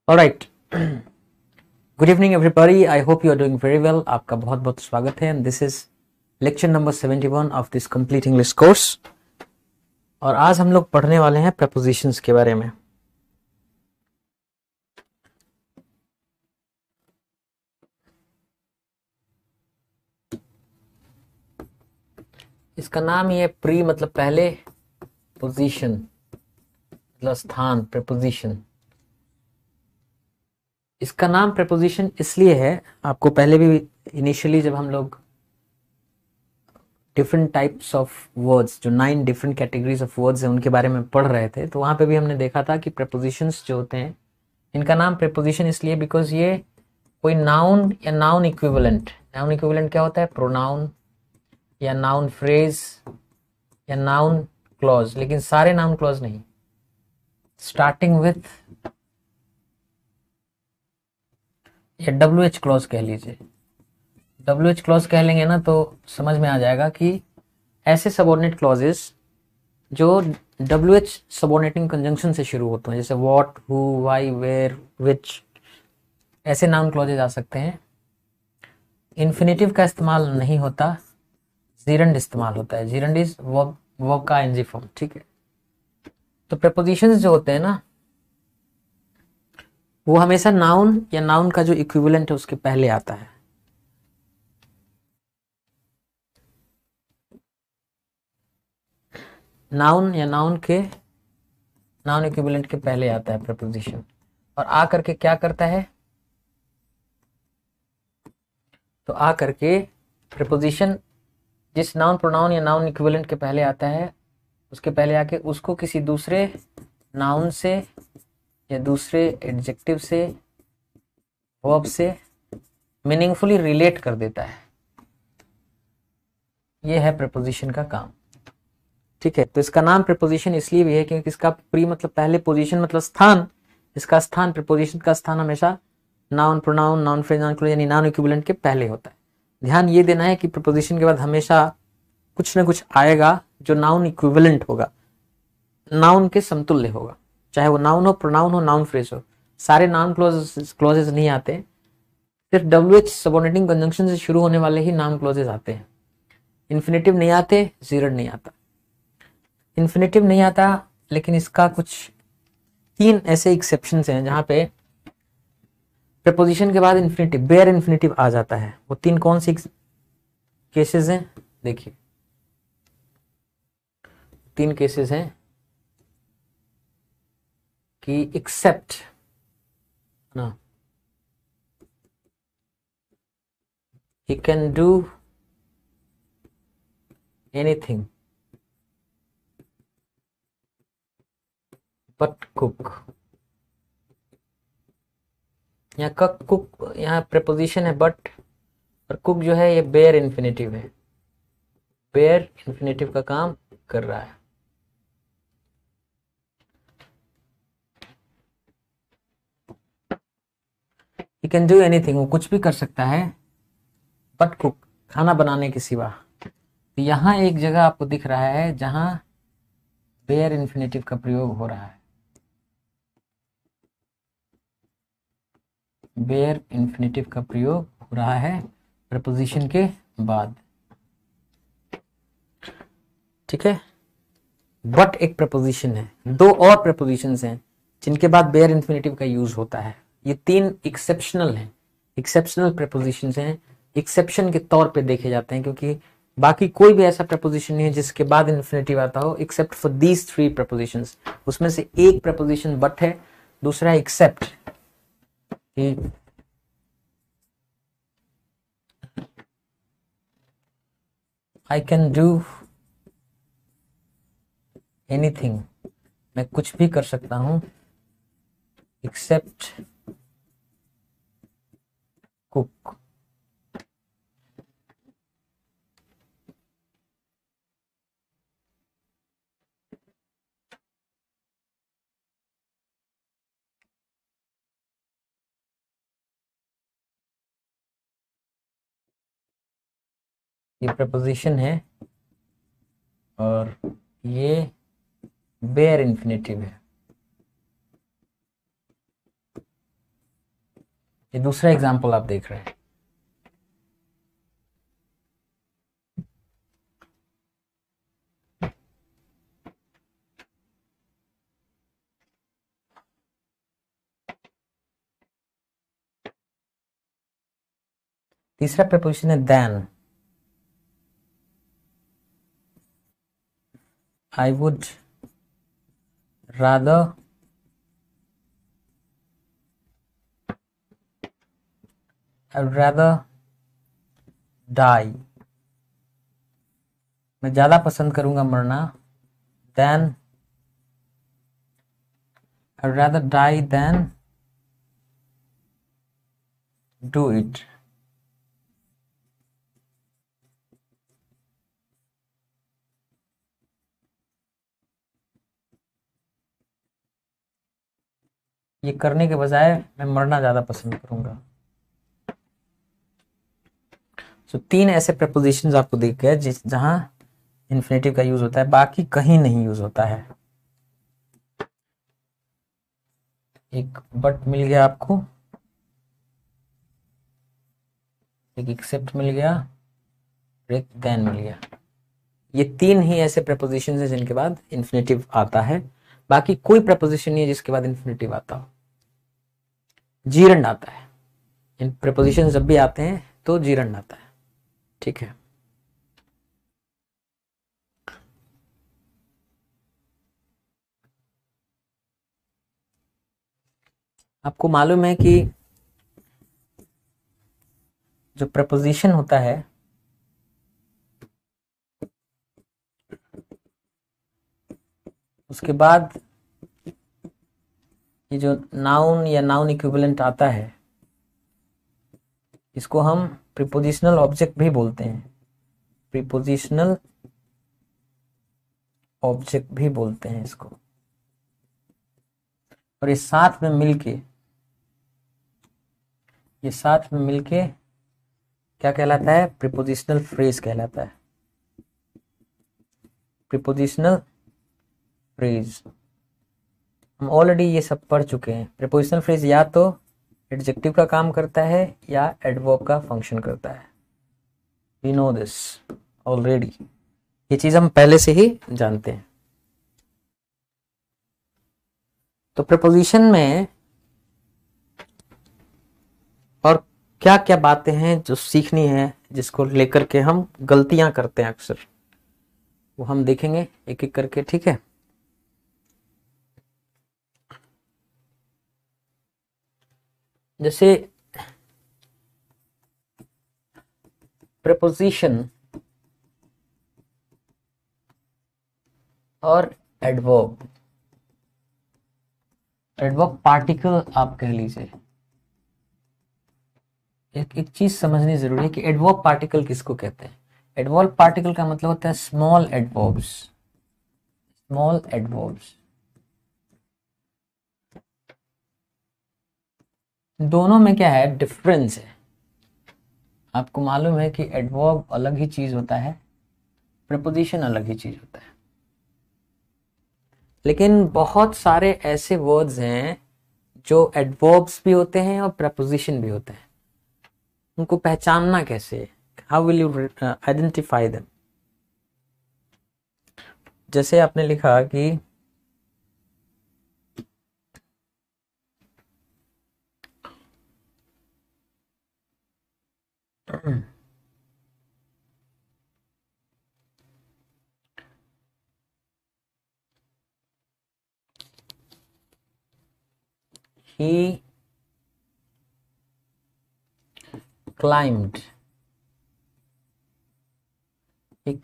Alright, good evening everybody. I hope you are doing very well. आपका बहुत बहुत स्वागत है and this is lecture number 71 of this complete English course. और आज हम लोग पढ़ने वाले हैं प्रपोजिशंस के बारे में। इसका नाम ये प्री मतलब पहले, पोजीशन मतलब स्थान, प्रपोजिशन। इसका नाम प्रपोजिशन इसलिए है, आपको पहले भी इनिशियली जब हम लोग डिफरेंट टाइप्स ऑफ वर्ड्स, जो 9 डिफरेंट कैटेगरीज ऑफ वर्ड्स हैं उनके बारे में पढ़ रहे थे, तो वहां पे भी हमने देखा था कि प्रपोजिशंस जो होते हैं इनका नाम प्रपोजिशन इसलिए बिकॉज ये कोई नाउन या नाउन इक्विवेलेंट, नाउन इक्विवेलेंट क्या होता है? प्रोनाउन या नाउन फ्रेज या नाउन क्लॉज, लेकिन सारे नाउन क्लॉज नहीं, स्टार्टिंग विथ या WH क्लॉज कह लीजिए। WH क्लॉज कह लेंगे ना तो समझ में आ जाएगा कि ऐसे सबऑर्डिनेट क्लॉजेस जो WH सबऑर्डिनेटिंग कंजंक्शन से शुरू होते हैं, जैसे व्हाट, हु, व्हाई, वेयर, विच, ऐसे नाउन क्लॉजेज आ सकते हैं। इन्फिनेटिव का इस्तेमाल नहीं होता, जीरंड इस्तेमाल होता है। जीरंड इज वर्ब का ING फॉर्म, ठीक है। तो प्रपोजिशंस जो होते हैं ना, वो हमेशा नाउन या नाउन का जो इक्विवेलेंट है उसके पहले आता है। नाउन या नाउन इक्विवेलेंट के पहले आता है प्रपोजिशन। और आ करके क्या करता है? तो आ करके प्रपोजिशन जिस नाउन, प्रोनाउन या नाउन इक्विवेलेंट के पहले आता है, उसके पहले आके उसको किसी दूसरे नाउन से या दूसरे एडजेक्टिव से, वर्ब से मीनिंगफुली रिलेट कर देता है। यह है प्रपोजिशन का काम, ठीक है। तो इसका नाम प्रपोजिशन इसलिए भी है क्योंकि इसका प्री मतलब पहले, पोजीशन मतलब स्थान। इसका स्थान, प्रपोजिशन का स्थान हमेशा noun, pronoun, noun phrase, noun close यानी नाउन इक्विवेलेंट के पहले होता है। ध्यान ये देना है कि प्रपोजिशन के बाद हमेशा कुछ ना कुछ आएगा जो नाउन इक्विवेलेंट होगा, नाउन के समतुल्य होगा, चाहे वो नाउन हो, प्रोनाउन हो, नाउन फ्रेज हो। सारे नाउन क्लॉजेज नहीं आते, सिर्फ WH सबऑर्डिनेटिंग कंजंक्शन से शुरू होने वाले ही नाउन क्लॉजेज आते हैं। इन्फिनेटिव नहीं आते, जीरड नहीं आता। इन्फिनेटिव नहीं आता, लेकिन इसका कुछ 3 ऐसे एक्सेप्शंस हैं जहां पे प्रपोजिशन के बाद इन्फिनेटिव, बेयर इन्फिनेटिव आ जाता है। वो 3 कौन सी केसेस हैं? देखिए, 3 केसेस हैं कि एक्सेप्ट ना, he can do anything but cook। यहाँ कुक, यहाँ प्रपोजिशन है बट, और कुक जो है ये बेयर इन्फिनेटिव है, बेयर इन्फिनेटिव का काम कर रहा है। he can do anything, वो कुछ भी कर सकता है, बट कुक, खाना बनाने के सिवा। तो यहाँ एक जगह आपको दिख रहा है जहां बेयर इन्फिनेटिव का प्रयोग हो रहा है। बेयर इन्फिनेटिव का प्रयोग हो रहा है प्रपोजिशन के बाद, ठीक है। बट एक प्रपोजिशन है, 2 और प्रपोजिशंस हैं जिनके बाद बेयर इन्फिनेटिव का यूज होता है। ये 3 एक्सेप्शनल हैं, एक्सेप्शनल प्रपोजिशंस हैं, एक्सेप्शन के तौर पे देखे जाते हैं, क्योंकि बाकी कोई भी ऐसा प्रपोजिशन नहीं है जिसके बाद इन्फिनेटिव आता हो एक्सेप्ट फॉर दीज 3 प्रपोजिशंस। उसमें से एक प्रपोजिशन बट है, दूसरा except. I can do anything, मैं कुछ भी कर सकता हूं एक्सेप्ट कुक। ये प्रपोजिशन है और ये बेयर इन्फिनेटिव है। ये दूसरा एग्जाम्पल आप देख रहे हैं। तीसरा प्रपोजिशन है then. I would rather die, मैं ज्यादा पसंद करूंगा मरना, than I'd rather die than do it। ये करने के बजाय मैं मरना ज्यादा पसंद करूंगा। तो तीन ऐसे प्रपोजिशंस आपको दिख गए जहां इन्फिनेटिव का यूज होता है, बाकी कहीं नहीं यूज होता है। एक बट मिल गया आपको, एक एक्सेप्ट मिल गया, एक देन मिल गया। ये तीन ही ऐसे प्रपोजिशंस हैं जिनके बाद इन्फिनेटिव आता है, बाकी कोई प्रपोजिशन नहीं है जिसके बाद इन्फिनेटिव आता हो। जीरंड आता है, इन प्रपोजिशन जब भी आते हैं तो जीरंड आता है। ठीक है, आपको मालूम है कि जो प्रपोजिशन होता है उसके बाद ये जो नाउन या नाउन इक्विवेलेंट आता है, इसको हम प्रीपोजिशनल ऑब्जेक्ट भी बोलते हैं, प्रीपोजिशनल ऑब्जेक्ट भी बोलते हैं इसको। और ये साथ में मिलके क्या कहलाता है? प्रीपोजिशनल फ्रेज कहलाता है, प्रीपोजिशनल फ्रेज। हम ऑलरेडी ये सब पढ़ चुके हैं। प्रीपोजिशनल फ्रेज या तो एडजेक्टिव का काम करता है या एडवर्ब का फंक्शन करता है। वी नो दिस ऑलरेडी, ये चीज हम पहले से ही जानते हैं। तो प्रीपोजिशन में और क्या क्या बातें हैं जो सीखनी है, जिसको लेकर के हम गलतियां करते हैं अक्सर, वो हम देखेंगे एक एक करके। ठीक है, जैसे प्रीपोजिशन और एडवर्ब, एडवर्ब पार्टिकल आप कह लीजिए। एक चीज समझनी जरूरी है कि एडवर्ब पार्टिकल किसको कहते हैं। एडवर्ब पार्टिकल का मतलब होता है स्मॉल एडवर्ब्स, स्मॉल एडवर्ब्स। दोनों में क्या है? डिफरेंस है। आपको मालूम है कि एडवर्ब अलग ही चीज होता है, प्रीपोजिशन अलग ही चीज होता है। लेकिन बहुत सारे ऐसे वर्ड्स हैं जो एडवर्ब्स भी होते हैं और प्रीपोजिशन भी होते हैं। उनको पहचानना कैसे? How will you identify them? जैसे आपने लिखा कि he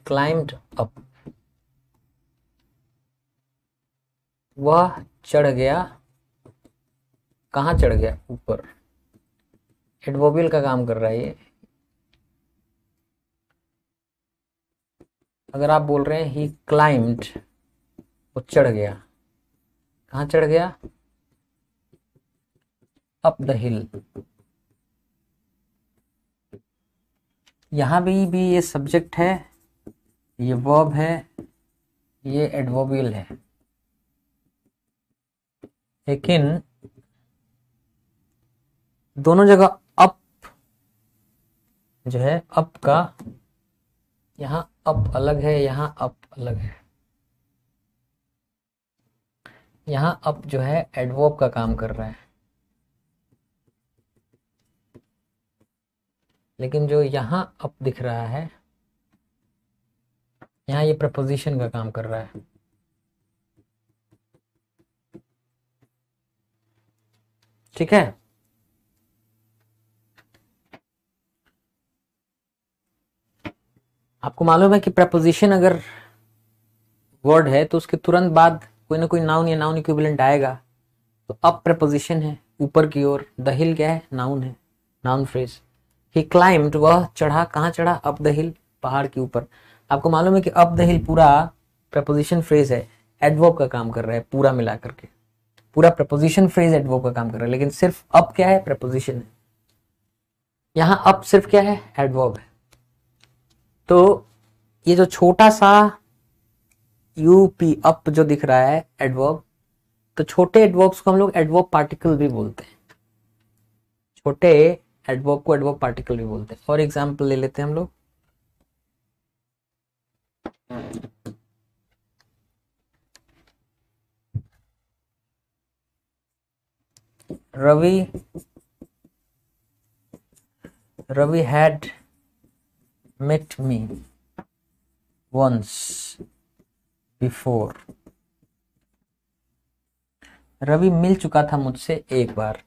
climbed up, वह चढ़ गया। कहाँ चढ़ गया? ऊपर। एडवर्बियल का काम कर रहा है ये। अगर आप बोल रहे हैं ही क्लाइम्ड, वो चढ़ गया। कहाँ चढ़ गया? अप द हिल। यहां भी ये सब्जेक्ट है, ये वर्ब है, ये एडवर्बियल है। दोनों जगह अप जो है, अप का यहां अप अलग है, यहां अप अलग है। यहां अप जो है एडवर्ब का काम कर रहा है, लेकिन जो यहां अप दिख रहा है, यहां ये प्रपोजिशन का काम कर रहा है। ठीक है, आपको मालूम है कि प्रपोजिशन अगर वर्ड है तो उसके तुरंत बाद कोई ना कोई नाउन या नाउन इक्विवेलेंट आएगा। तो अप प्रपोजिशन है ऊपर की ओर, द हिल क्या है, नाउन है, नाउन फ्रेज। ही क्लाइम्ड, वह चढ़ा, कहाँ चढ़ा, अप द हिल, पहाड़ के ऊपर। आपको मालूम है कि अप द हिल पूरा प्रपोजिशन फ्रेज है, एडवर्ब का काम कर रहा है पूरा मिला करके, पूरा प्रपोजिशन फ्रेज एडवर्ब का काम कर रहा है, लेकिन सिर्फ अप क्या है, प्रपोजिशन है। यहां अप सिर्फ क्या है, एडवर्ब है। तो ये जो छोटा सा यूपी अप जो दिख रहा है एडवर्ब, तो छोटे एडवर्ब्स को हम लोग एडवर्ब पार्टिकल भी बोलते हैं, छोटे एडवर्ब को एडवर्ब पार्टिकल भी बोलते हैं। फॉर एग्जाम्पल ले लेते हैं हम लोग, Ravi had met me once before। Ravi मिल चुका था मुझसे एक बार।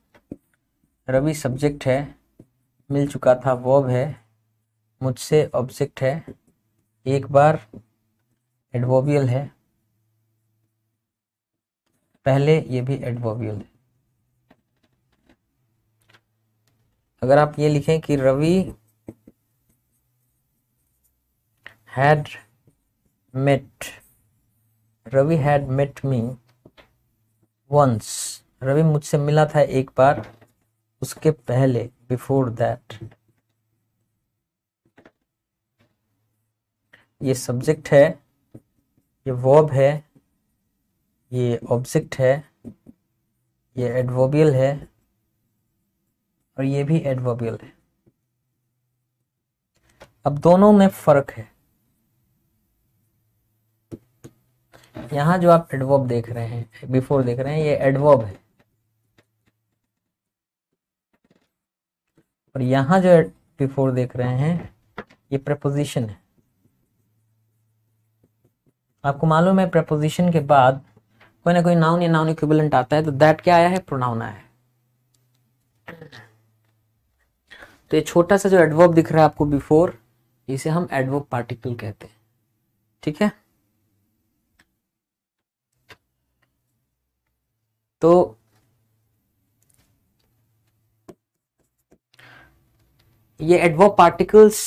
रवि सब्जेक्ट है, मिल चुका था वर्ब है, मुझसे ऑब्जेक्ट है, एक बार एडवर्बियल है, पहले ये भी एडवर्बियल है। अगर आप ये लिखें कि Ravi had met me once, Ravi मुझसे मिला था एक बार, उसके पहले, बिफोर दैट। ये सब्जेक्ट है, ये वर्ब है, ये ऑब्जेक्ट है, ये एडवर्बियल है और ये भी एडवर्बियल है। अब दोनों में फर्क है। यहां जो आप एडवर्ब देख रहे हैं, बिफोर देख रहे हैं, ये एडवर्ब है, और यहां जो बिफोर देख रहे हैं ये प्रपोजिशन है। आपको मालूम है प्रपोजिशन के बाद कोई ना कोई नाउन या नाउन इक्विवेलेंट आता है, तो दैट क्या आया है, प्रोनाउन आया है। तो ये छोटा सा जो एडवर्ब दिख रहा है आपको बिफोर, इसे हम एडवर्ब पार्टिकल कहते हैं। ठीक है, तो ये एडवर्ब पार्टिकल्स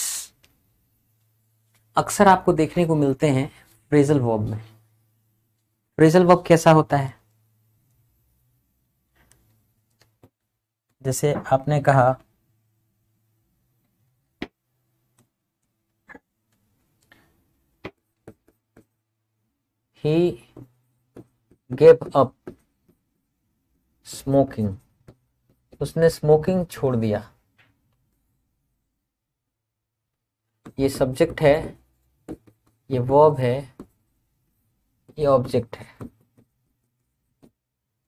अक्सर आपको देखने को मिलते हैं फ्रेजल वर्ब में। फ्रेजल वर्ब कैसा होता है, जैसे आपने कहा he gave up smoking, उसने स्मोकिंग छोड़ दिया। ये सब्जेक्ट है, ये वर्ब है, ये ऑब्जेक्ट है,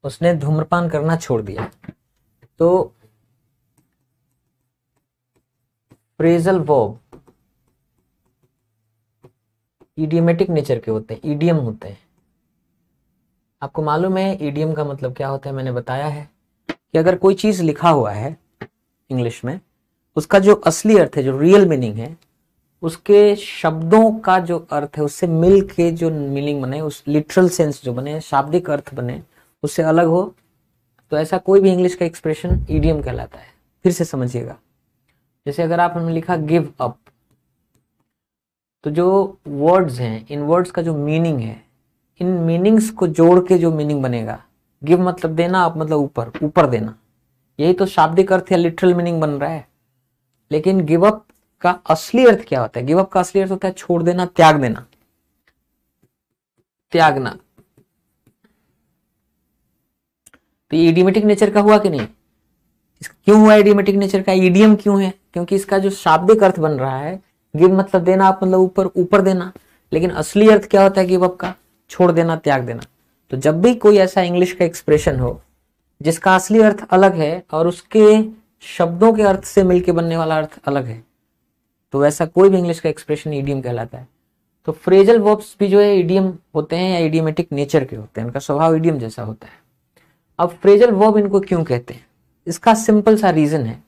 उसने धूम्रपान करना छोड़ दिया। तो फ्रेजल वर्ब इडियमेटिक नेचर के होते हैं, ईडियम होते हैं। आपको मालूम है ईडियम का मतलब क्या होता है, मैंने बताया है कि अगर कोई चीज लिखा हुआ है इंग्लिश में, उसका जो असली अर्थ है, जो रियल मीनिंग है, उसके शब्दों का जो अर्थ है उससे मिल के जो मीनिंग बने, उस लिटरल सेंस जो बने, शाब्दिक अर्थ बने, उससे अलग हो, तो ऐसा कोई भी इंग्लिश का एक्सप्रेशन ईडियम कहलाता है। फिर से समझिएगा, जैसे अगर आप हमने लिखा गिव अप, तो जो वर्ड्स हैं, इन वर्ड्स का जो मीनिंग है, इन मीनिंग्स को जोड़ के जो मीनिंग बनेगा, गिव मतलब देना, अप मतलब ऊपर, ऊपर देना, यही तो शाब्दिक अर्थ या लिटरल मीनिंग बन रहा है। लेकिन गिव अप का असली अर्थ क्या होता है, गिव अप का असली अर्थ होता है छोड़ देना, त्याग देना, त्यागना। तो ये इडियोमेटिक नेचर का हुआ कि नहीं, क्यों हुआ इडियोमेटिक नेचर का? ईडियम क्यों है? क्योंकि इसका जो शाब्दिक अर्थ बन रहा है, गिव मतलब देना, आप मतलब ऊपर ऊपर देना, लेकिन असली अर्थ क्या होता है गिव अप का? छोड़ देना, त्याग देना। तो जब भी कोई ऐसा इंग्लिश का एक्सप्रेशन हो जिसका असली अर्थ अलग है और उसके शब्दों के अर्थ से मिलके बनने वाला अर्थ अलग है, तो वैसा कोई भी इंग्लिश का एक्सप्रेशन इडियम कहलाता है। तो फ्रेजल वर्ब्स भी जो है इडियम होते हैं या इडियमेटिक नेचर के होते हैं, उनका स्वभाव इडियम जैसा होता है। अब फ्रेजल वर्ब इनको क्यों कहते हैं? इसका सिंपल सा रीजन है।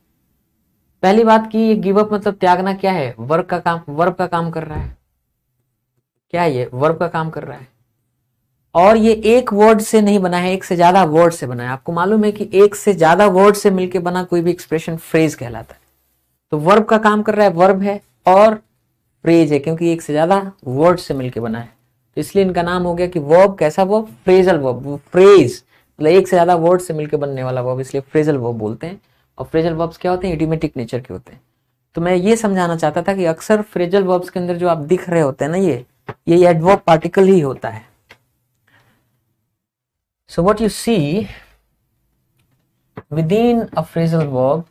पहली बात की ये गिव अप मतलब त्यागना क्या है? वर्ब का काम, वर्ब का काम कर रहा है। क्या है ये? वर्ब का काम कर रहा है। और ये एक वर्ड से नहीं बना है, एक से ज्यादा वर्ड से बना है। आपको मालूम है कि एक से ज्यादा वर्ड से मिलकर बना कोई भी एक्सप्रेशन फ्रेज कहलाता है। तो वर्ब का काम कर रहा है, वर्ब है और फ्रेज है, क्योंकि एक से ज्यादा वर्ड से मिलकर बना है। तो इसलिए इनका नाम हो गया कि वर्ब कैसा वर्ब? Phrasal verb. फ्रेज मतलब एक से ज्यादा वर्ड से मिलकर बनने वाला वर्ब, इसलिए फ्रेजल वर्ब बोलते हैं। और फ्रेजल वर्ब्स क्या होते हैं? इडियोमेटिक नेचर के होते हैं। तो मैं ये समझाना चाहता था कि अक्सर फ्रेजल वर्ब्स के अंदर जो आप दिख रहे होते हैं ना, ये एडवर्ब पार्टिकल ही होता है। So what you see within a phrasal verb,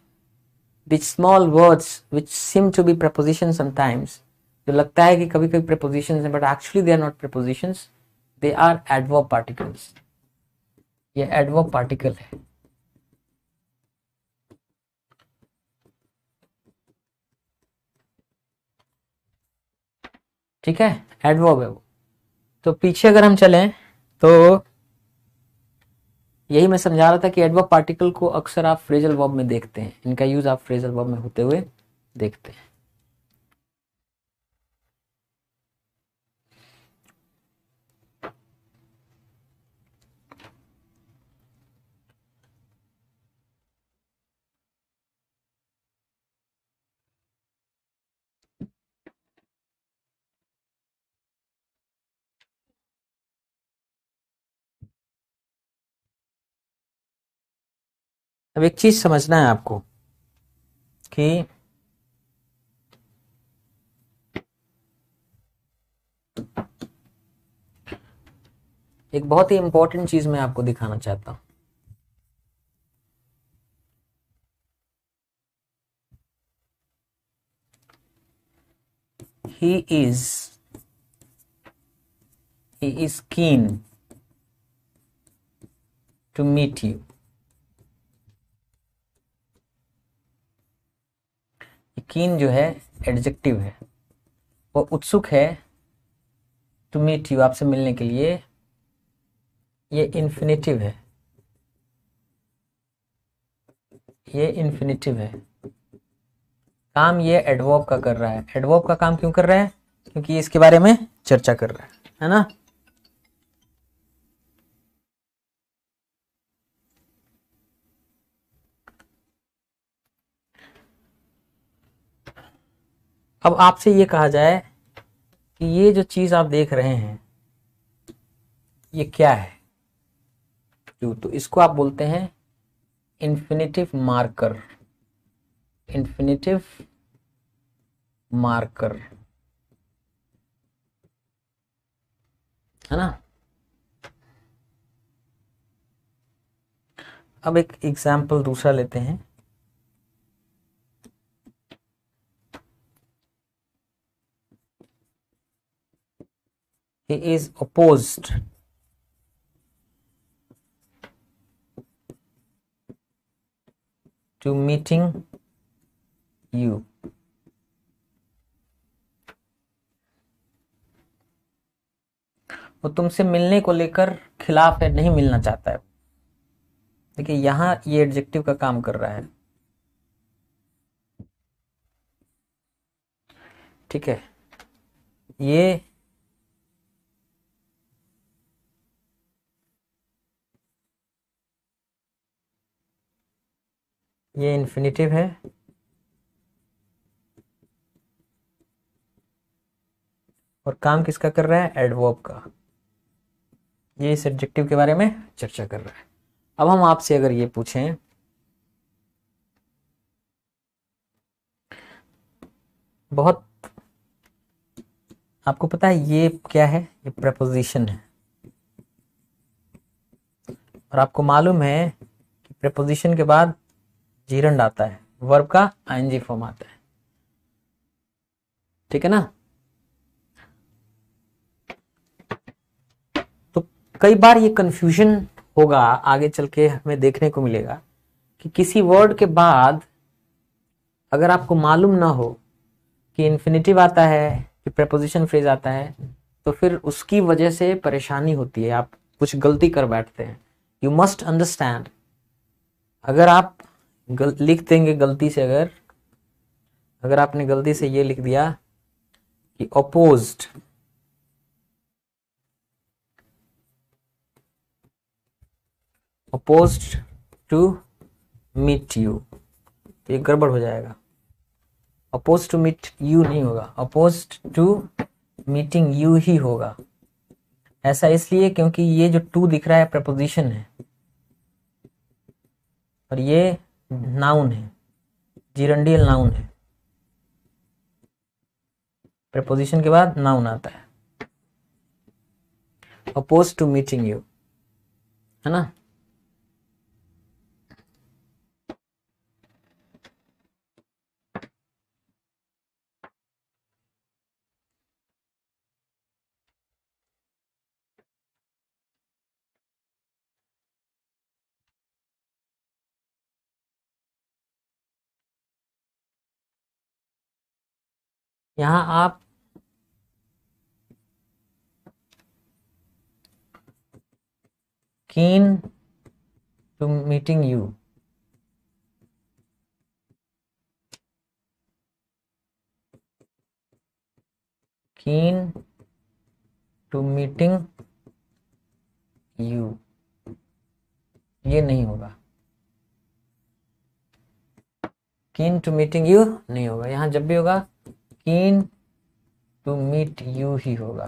which small words which seem to be prepositions sometimes, जो लगता है कि कभी कभी prepositions हैं, but actually they are not prepositions, they are adverb particles. ये adverb particle है, ठीक है, adverb है वो। तो पीछे अगर हम चलें तो यही मैं समझा रहा था कि एडवर्ब पार्टिकल को अक्सर आप फ्रेजल वर्ब में देखते हैं, इनका यूज आप फ्रेजल वर्ब में होते हुए देखते हैं। अब एक चीज समझना है आपको कि एक बहुत ही इंपॉर्टेंट चीज मैं आपको दिखाना चाहता हूं। he is keen to meet you। कीन जो है एडजेक्टिव है, वो उत्सुक है टू मीट यू, आपसे मिलने के लिए, ये इन्फिनेटिव है, ये इन्फिनेटिव है। काम ये एडवर्ब का कर रहा है। एडवर्ब का काम क्यों कर रहा है? क्योंकि ये इसके बारे में चर्चा कर रहा है ना। अब आपसे ये कहा जाए कि ये जो चीज आप देख रहे हैं ये क्या है, तो इसको आप बोलते हैं इन्फिनेटिव मार्कर। इन्फिनेटिव मार्कर है ना। अब एक एग्जाम्पल दूसरा लेते हैं। He is opposed to meeting you। वो तुमसे मिलने को लेकर खिलाफ है, नहीं मिलना चाहता है। देखिए यहां ये एडजेक्टिव का काम कर रहा है, ठीक है। ये इन्फिनेटिव है और काम किसका कर रहा है? एडवर्ब का। ये इस एडजेक्टिव के बारे में चर्चा कर रहा है। अब हम आपसे अगर ये पूछें, बहुत आपको पता है ये क्या है? ये प्रेपोजिशन है। और आपको मालूम है कि प्रेपोजिशन के बाद जीरंड आता है, वर्ब का आईएनजी फॉर्म आता है, ठीक है ना। तो कई बार ये कंफ्यूजन होगा, आगे चल के हमें देखने को मिलेगा कि किसी वर्ड के बाद अगर आपको मालूम ना हो कि इन्फिनिटिव आता है कि प्रेपोजिशन फ्रेज आता है, तो फिर उसकी वजह से परेशानी होती है, आप कुछ गलती कर बैठते हैं। यू मस्ट अंडरस्टैंड, अगर आप लिख देंगे गलती से, अगर आपने गलती से ये लिख दिया कि अपोज्ड, टू मीट यू, तो ये गड़बड़ हो जाएगा। अपोज टू मीट यू नहीं होगा, अपोज टू मीटिंग यू ही होगा। ऐसा इसलिए क्योंकि ये जो टू दिख रहा है प्रपोजिशन है और ये नाउन है, जिरंडियल नाउन है, प्रपोजिशन के बाद नाउन आता है, अपोज टू मीटिंग यू, है ना। यहां आप keen to meeting you, keen to meeting you, ये नहीं होगा, कीन टू मीटिंग यू नहीं होगा। यहां जब भी होगा कीन टू मीट यू ही होगा,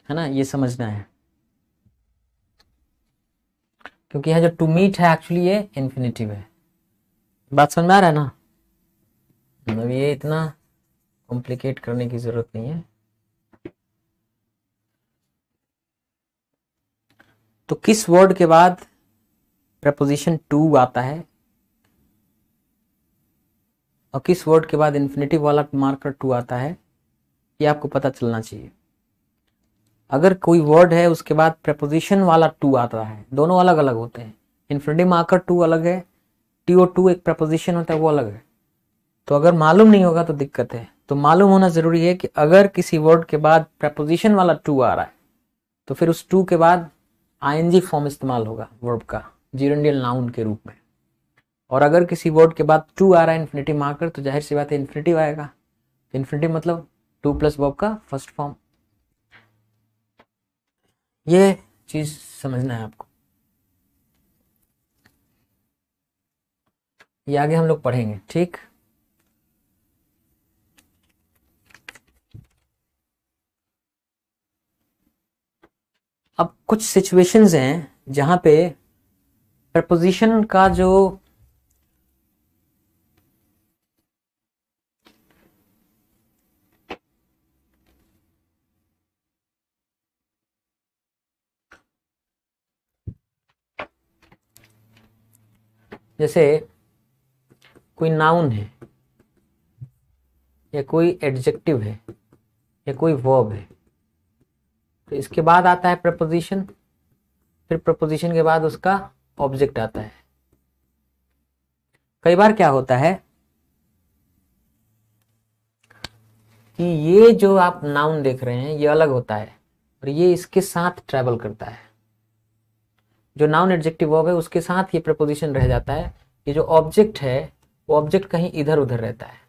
है ना, ये समझना है। क्योंकि यहाँ जो टू मीट है एक्चुअली ये इन्फिनिटिव है। बात समझ में आ रहा है ना, मतलब ये इतना कॉम्प्लिकेट करने की जरूरत नहीं है। तो किस वर्ड के बाद प्रपोजिशन टू आता है और किस वर्ड के बाद इन्फिनिटिव वाला मार्कर टू आता है, ये आपको पता चलना चाहिए। अगर कोई वर्ड है उसके बाद प्रपोजिशन वाला टू आता है, दोनों अलग अलग होते हैं, इन्फिनिटिव मार्कर टू अलग है, TO2 एक प्रपोजिशन होता है वो अलग है। तो अगर मालूम नहीं होगा तो दिक्कत है। तो मालूम होना जरूरी है कि अगर किसी वर्ड के बाद प्रपोजिशन वाला टू आ रहा है तो फिर उस टू के बाद आईएनजी फॉर्म इस्तेमाल होगा वर्ब का, जिरंडियल नाउन के रूप में। और अगर किसी वर्ड के बाद टू आ रहा है इन्फिनिटिव मार्कर, तो जाहिर सी बात है इन्फिनिटिव आएगा। इन्फिनिटिव मतलब टू प्लस वर्ब का फर्स्ट फॉर्म। ये चीज समझना है आपको, ये आगे हम लोग पढ़ेंगे, ठीक। अब कुछ सिचुएशंस हैं जहां पे प्रपोजिशन का जो जैसे कोई नाउन है या कोई एडजेक्टिव है या कोई वर्ब है, तो इसके बाद आता है प्रपोजिशन, फिर प्रपोजिशन के बाद उसका ऑब्जेक्ट आता है। कई बार क्या होता है कि ये जो आप नाउन देख रहे हैं ये अलग होता है और ये इसके साथ ट्रैवल करता है। जो नाउन एडजेक्टिव वर्ब है उसके साथ ये प्रपोजिशन रह जाता है। ये जो ऑब्जेक्ट है वो ऑब्जेक्ट कहीं इधर उधर रहता है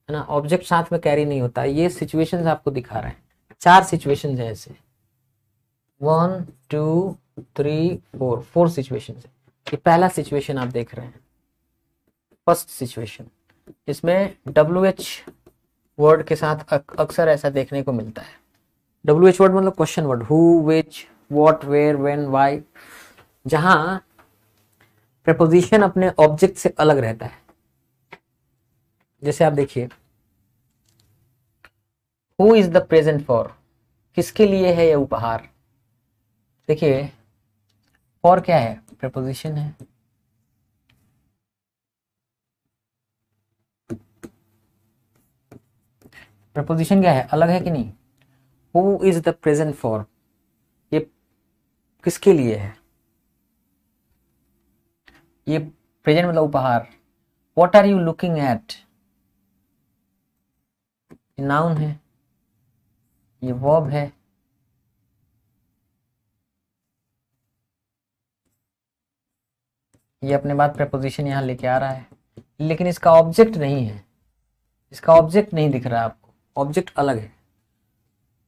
ना, ऑब्जेक्ट साथ में कैरी नहीं होता। ये सिचुएशंस आपको दिखा रहे हैं, 4 सिचुएशंस हैं ऐसे, 1 2 3 4, 4 सिचुएशंस है। ये पहला सिचुएशन आप देख रहे हैं, फर्स्ट सिचुएशन। इसमें WH वर्ड के साथ अक्सर ऐसा देखने को मिलता है। WH वर्ड मतलब question word, who, which, what, where, when, why, जहां प्रपोजिशन अपने ऑब्जेक्ट से अलग रहता है। जैसे आप देखिए, who is the present for, किसके लिए है यह उपहार। देखिए फॉर क्या है, प्रपोजिशन है, प्रपोजिशन क्या है, अलग है कि नहीं। Who is the present for, ये किसके लिए है, ये प्रेजेंट मतलब उपहार। What are you looking at, ये नाउन है, ये वर्ब है। ये अपने बाद प्रपोजिशन यहां लेके आ रहा है, लेकिन इसका ऑब्जेक्ट नहीं है, इसका ऑब्जेक्ट नहीं दिख रहा है आपको, ऑब्जेक्ट अलग है।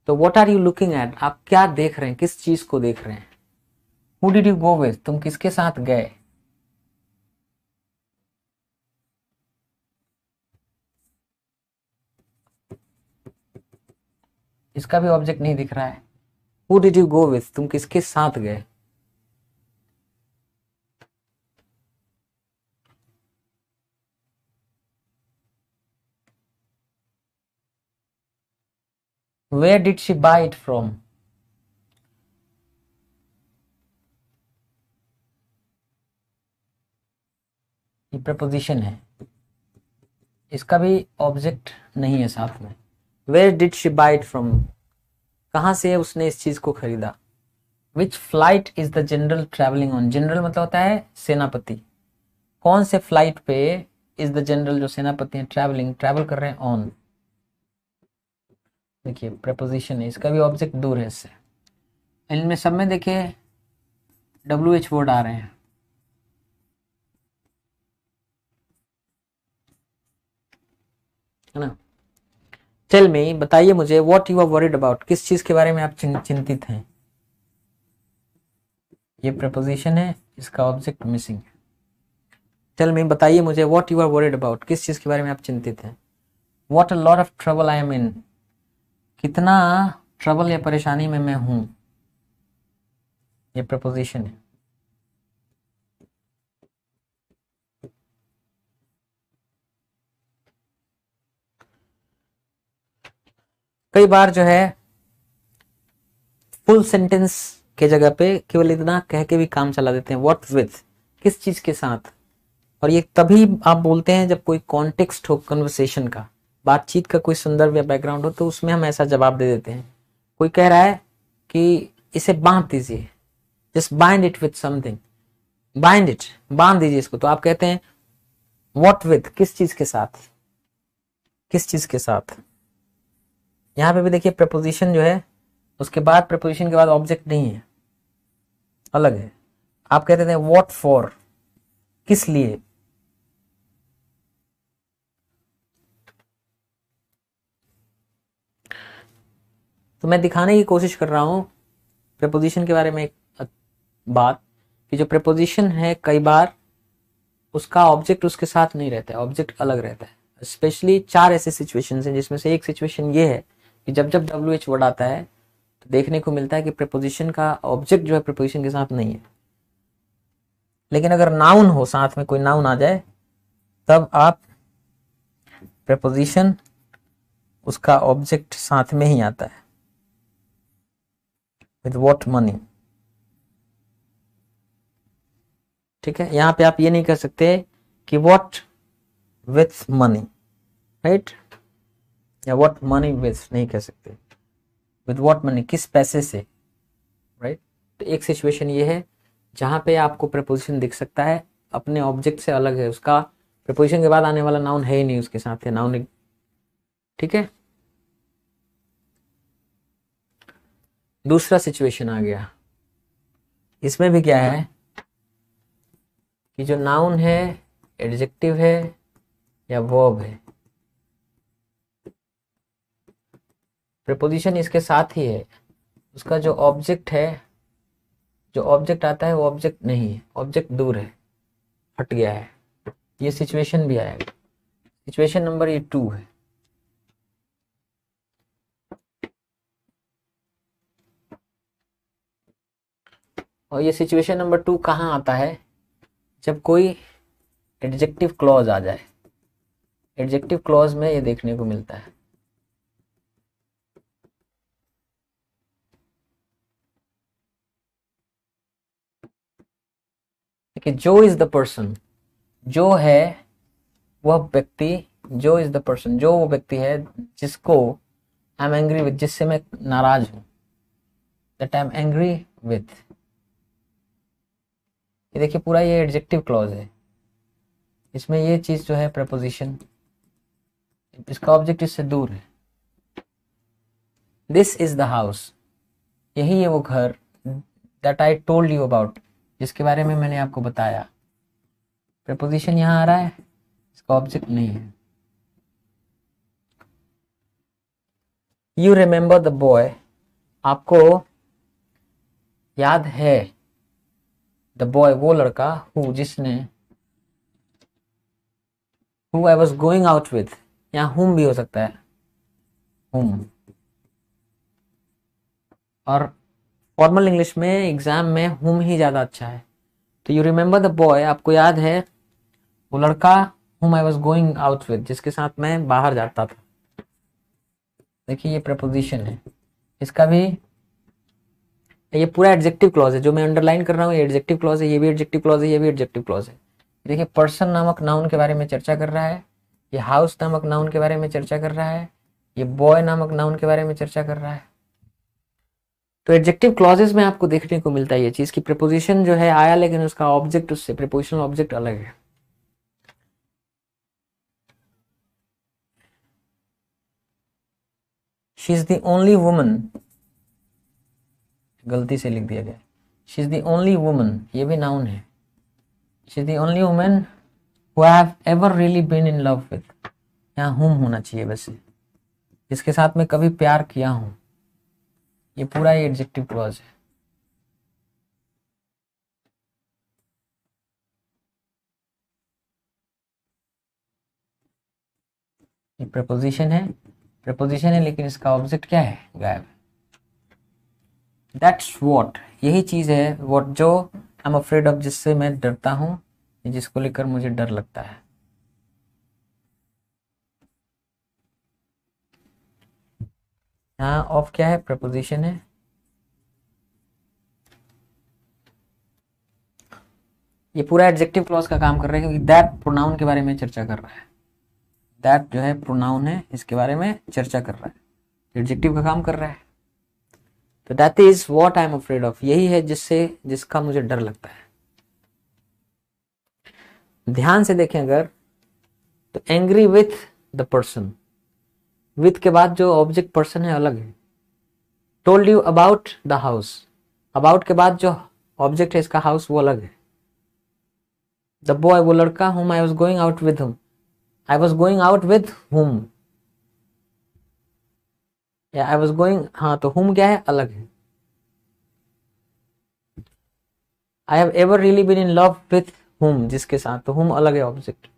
तो what are you looking at, आप क्या देख रहे हैं, किस चीज को देख रहे हैं। Who did you go with, तुम किसके साथ गए। इसका भी ऑब्जेक्ट नहीं दिख रहा है। Who did you go with, तुम किसके साथ गए। Where did she buy it from, ये प्रपोजिशन है, इसका भी ऑब्जेक्ट नहीं है साथ में। Where did she buy it from, कहां से उसने इस चीज को खरीदा। Which flight is the general travelling on, general मतलब होता है सेनापति, कौन से फ्लाइट पे इज द जनरल, जो सेनापति हैं, ट्रैवलिंग ट्रैवल कर रहे हैं, ऑन। देखिए प्रपोजिशन है, इसका भी ऑब्जेक्ट दूर है इससे। इनमें सब में देखिए WH वर्ड आ रहे हैं, है ना। टेल मी, बताइए मुझे, what you are worried about, किस चीज के बारे में आप चिंतित हैं। ये प्रपोजिशन है, इसका ऑब्जेक्ट मिसिंग है। टेल मी, बताइए मुझे, what you are worried about, किस चीज के बारे में आप चिंतित हैं। What a lot of trouble I am in, कितना ट्रबल या परेशानी में मैं हूं, ये प्रपोजिशन है। कई बार जो है फुल सेंटेंस के जगह पे केवल इतना कह के भी काम चला देते हैं, व्हाट विथ, किस चीज के साथ। और ये तभी आप बोलते हैं जब कोई कॉन्टेक्स्ट हो कन्वर्सेशन का, बातचीत का कोई संदर्भ या बैकग्राउंड हो, तो उसमें हम ऐसा जवाब दे देते हैं। कोई कह रहा है कि इसे बांध दीजिए, just bind it with something, bind it, बांध दीजिए इसको, तो आप कहते हैं व्हाट विथ, किस चीज के साथ, किस चीज के साथ। यहां पे भी देखिए प्रपोजिशन जो है, उसके बाद प्रपोजिशन के बाद ऑब्जेक्ट नहीं है, अलग है। आप कहते थे व्हाट फॉर, किस लिए। तो मैं दिखाने की कोशिश कर रहा हूं प्रपोजिशन के बारे में एक बात, कि जो प्रपोजिशन है कई बार उसका ऑब्जेक्ट उसके साथ नहीं रहता है, ऑब्जेक्ट अलग रहता है। स्पेशली 4 ऐसे सिचुएशंस हैं, जिसमें से एक सिचुएशन ये है कि जब जब WH वर्ड आता है तो देखने को मिलता है कि प्रपोजिशन का ऑब्जेक्ट जो है प्रपोजिशन के साथ नहीं है। लेकिन अगर नाउन हो, साथ में कोई नाउन आ जाए, तब आप प्रपोजिशन उसका ऑब्जेक्ट साथ में ही आता है। विद व्हाट मनी, ठीक है। यहां पे आप ये नहीं कर सकते कि व्हाट विथ मनी, राइट, या व्हाट मनी विथ नहीं कह सकते, विद व्हाट मनी, किस पैसे से, राइट। तो एक सिचुएशन ये है जहां पे आपको प्रपोजिशन दिख सकता है, अपने ऑब्जेक्ट से अलग है, उसका प्रपोजिशन के बाद आने वाला नाउन है ही नहीं, उसके साथ है नाउन, ठीक है। दूसरा सिचुएशन आ गया, इसमें भी क्या है कि जो नाउन है एडजेक्टिव है या वर्ब है, प्रपोजिशन इसके साथ ही है, उसका जो ऑब्जेक्ट है, जो ऑब्जेक्ट आता है वो ऑब्जेक्ट नहीं है, ऑब्जेक्ट दूर है, हट गया है। ये सिचुएशन भी आएगा, सिचुएशन नंबर ये 2 है। और ये सिचुएशन नंबर 2 कहाँ आता है, जब कोई एडजेक्टिव क्लॉज आ जाए। एडजेक्टिव क्लॉज में ये देखने को मिलता है। देखिए जो इज द पर्सन, जो है वह व्यक्ति जो इज द पर्सन, जो वो व्यक्ति है जिसको आई एम एंग्री विथ, जिससे मैं नाराज हूं, that I am angry with. ये देखिए पूरा ये एडजेक्टिव क्लॉज है, इसमें ये चीज जो है प्रपोजिशन, इसका ऑब्जेक्ट इससे दूर है। दिस इज द हाउस, यही है वो घर, that I told you about, जिसके बारे में मैंने आपको बताया। प्रपोजिशन यहां आ रहा है, इसका ऑब्जेक्ट नहीं है। यू रिमेंबर द बॉय, आपको याद है, द बॉय वो लड़का, हु जिसने, who I was going out with, यहाँ हुम भी हो सकता है, हुम। और फॉर्मल इंग्लिश में एग्जाम में हुम ही ज्यादा अच्छा है। तो यू रिमेंबर द बॉय, आपको याद है वो लड़का, हुम I was going out with, जिसके साथ मैं बाहर जाता था। देखिए ये प्रपोजिशन है, इसका भी, ये पूरा एडजेक्टिव क्लॉज है, जो मैं अंडरलाइन कर रहा हूँ ये एडजेक्टिव क्लॉज है, ये भी एडजेक्टिव क्लॉज है, ये भी एडजेक्टिव क्लॉज है। देखिए पर्सन नामक नाउन के बारे में चर्चा कर रहा है, ये हाउस नामक नाउन के बारे में चर्चा कर रहा है, ये बॉय नामक नाउन के बारे में चर्चा कर रहा है। तो एडजेक्टिव क्लॉजेस में आपको देखने को मिलता है ये चीज की प्रपोजिशन जो है आया, लेकिन उसका ऑब्जेक्ट उससे प्रीपोजिशनल ऑब्जेक्ट अलग है। She is the only woman, गलती से लिख दिया गया, she is the only woman, ये भी नाउन है। She is the only woman who I have ever really been in love with, यहाँ हुम होना चाहिए वैसे, जिसके साथ मैं कभी प्यार किया हूं। ये पूरा ये एडजेक्टिव क्लॉज है। ये प्रपोजिशन है, प्रपोजिशन है लेकिन इसका ऑब्जेक्ट क्या है, गायब। दैट्स व्हाट, यही चीज है, व्हाट जो आई एम अफ्रेड ऑफ, जिससे मैं डरता हूं, जिसको लेकर मुझे डर लगता है। यहाँ ऑफ क्या है, प्रपोजिशन है। ये पूरा एडजेक्टिव क्लॉज का काम कर रहा है, क्योंकि दैट प्रोनाउन के बारे में चर्चा कर रहा है। दैट जो है प्रोनाउन है, इसके बारे में चर्चा कर रहा है, एडजेक्टिव का काम कर रहा है। तो that is what I am afraid of, यही है जिससे, जिसका मुझे डर लगता है। ध्यान से देखें अगर, तो angry with the person, with के बाद जो ऑब्जेक्ट पर्सन है अलग है। Told you about the house, about के बाद जो ऑब्जेक्ट है इसका हाउस वो अलग है। द बॉय वो लड़का, हुम I was going out with whom, I was going out with whom, या आई वॉज गोइंग, हाँ तो हुम क्या है, अलग है। I have ever really been in love with whom, जिसके साथ, तो हुम अलग है object.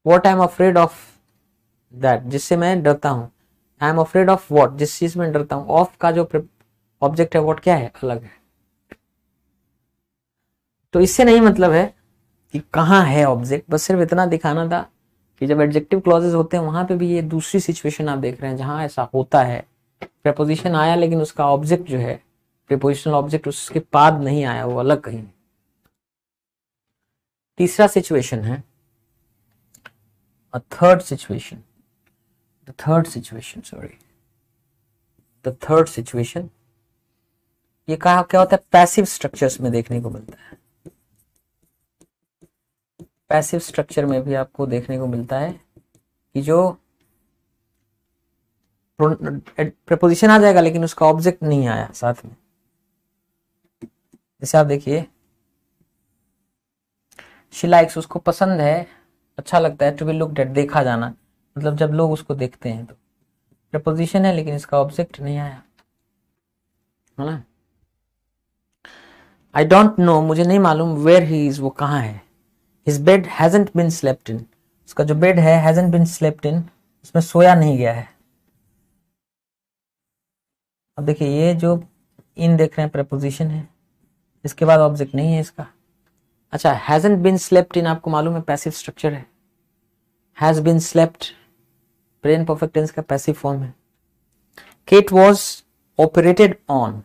What I am afraid of that, जिससे मैं डरता हूं। I am afraid of what, जिस चीज में डरता हूं। ऑफ का जो ऑब्जेक्ट है वॉट क्या है, अलग है। तो इससे नहीं मतलब है कि कहाँ है ऑब्जेक्ट, बस सिर्फ इतना दिखाना था कि जब एडजेक्टिव क्लॉजेस होते हैं वहां पे भी ये दूसरी सिचुएशन आप देख रहे हैं जहां ऐसा होता है। प्रपोजिशन आया लेकिन उसका ऑब्जेक्ट जो है, प्रीपोजिशनल ऑब्जेक्ट उसके बाद नहीं आया, वो अलग कहीं। तीसरा सिचुएशन है third situation, the third situation, ये कहा क्या होता है, पैसिव स्ट्रक्चर्स में देखने को मिलता है। पैसिव स्ट्रक्चर में भी आपको देखने को मिलता है कि जो प्रपोजिशन आ जाएगा लेकिन उसका ऑब्जेक्ट नहीं आया साथ में। जैसे आप देखिए, शी लाइक्स, उसको पसंद है, अच्छा लगता है, टू बी लुक्ड एट, देखा जाना, मतलब जब लोग उसको देखते हैं। तो प्रपोजिशन है लेकिन इसका ऑब्जेक्ट नहीं आया, है ना। आई डोंट नो, मुझे नहीं मालूम, वेयर ही इज, वो कहाँ है। His bed hasn't been slept in, उसका जो बेड है हैजंट बीन स्लेप्ट इन, उसमें सोया नहीं गया है। अब देखिए ये जो इन देख रहे हैं प्रपोजिशन है, इसके बाद ऑब्जेक्ट नहीं है इसका। अच्छा, हैजंट बीन स्लेप्ट इन आपको मालूम है पैसिव स्ट्रक्चर है। Has been slept present perfect tense का पैसिव फॉर्म है। केट वाज ऑपरेटेड ऑन,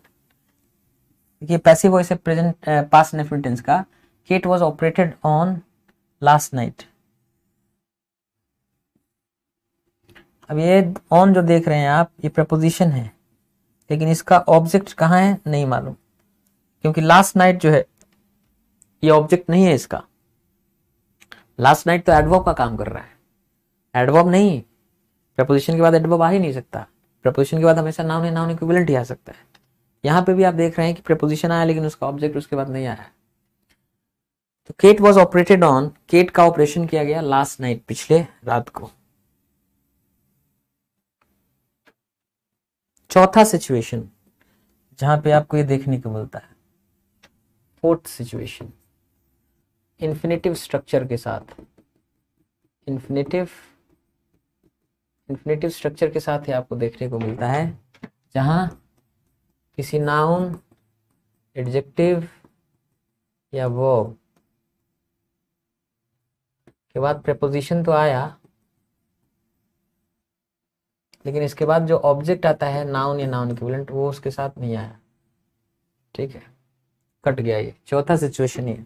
देखिए पैसिव वॉइस है प्रेजेंट पास्ट इंडेफिनिट टेंस का। Kate was operated on last night, अब ये ऑन जो देख रहे हैं आप, ये प्रपोजिशन है, लेकिन इसका ऑब्जेक्ट कहाँ है नहीं मालूम, क्योंकि लास्ट नाइट जो है ये ऑब्जेक्ट नहीं है इसका। लास्ट नाइट तो एडवर्ब का काम कर रहा है, एडवर्ब नहीं। प्रपोजिशन के बाद एडवर्ब आ ही नहीं सकता, प्रपोजिशन के बाद हमेशा नाउन है, नाउन इक्विवेलेंट ही आ सकता है। यहाँ पे भी आप देख रहे हैं कि प्रपोजिशन आया लेकिन उसका ऑब्जेक्ट उसके बाद नहीं आया। तो Kate was operated on, Kate का ऑपरेशन किया गया लास्ट नाइट, पिछले रात को। चौथा सिचुएशन जहां पे आपको ये देखने को मिलता है, फोर्थ सिचुएशन, इन्फिनेटिव स्ट्रक्चर के साथ, इन्फिनेटिव स्ट्रक्चर के साथ ही आपको देखने को मिलता है, जहां किसी नाउन, एडजेक्टिव या वर्ब के बाद प्रेपोजिशन तो आया, लेकिन इसके बाद जो ऑब्जेक्ट आता है नाउन या नाउन इक्विवेलेंट, वो उसके साथ नहीं आया। ठीक है, कट गया। ये चौथा सिचुएशन है।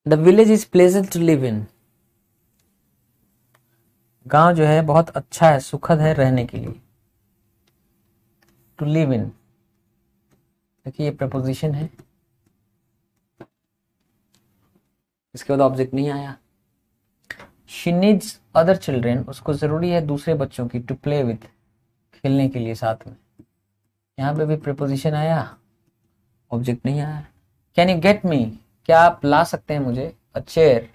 The village is pleasant to live in, गांव जो है बहुत अच्छा है, सुखद है रहने के लिए। टू लिव इन, देखिए ये प्रपोजिशन है, इसके बाद ऑब्जेक्ट नहीं आया। शी नीड्स अदर चिल्ड्रेन, उसको जरूरी है दूसरे बच्चों की, टू प्ले विथ, खेलने के लिए साथ में। यहाँ पे भी प्रपोजिशन आया, ऑब्जेक्ट नहीं आया। कैन यू गेट मी, क्या आप ला सकते हैं मुझे, अ चेयर,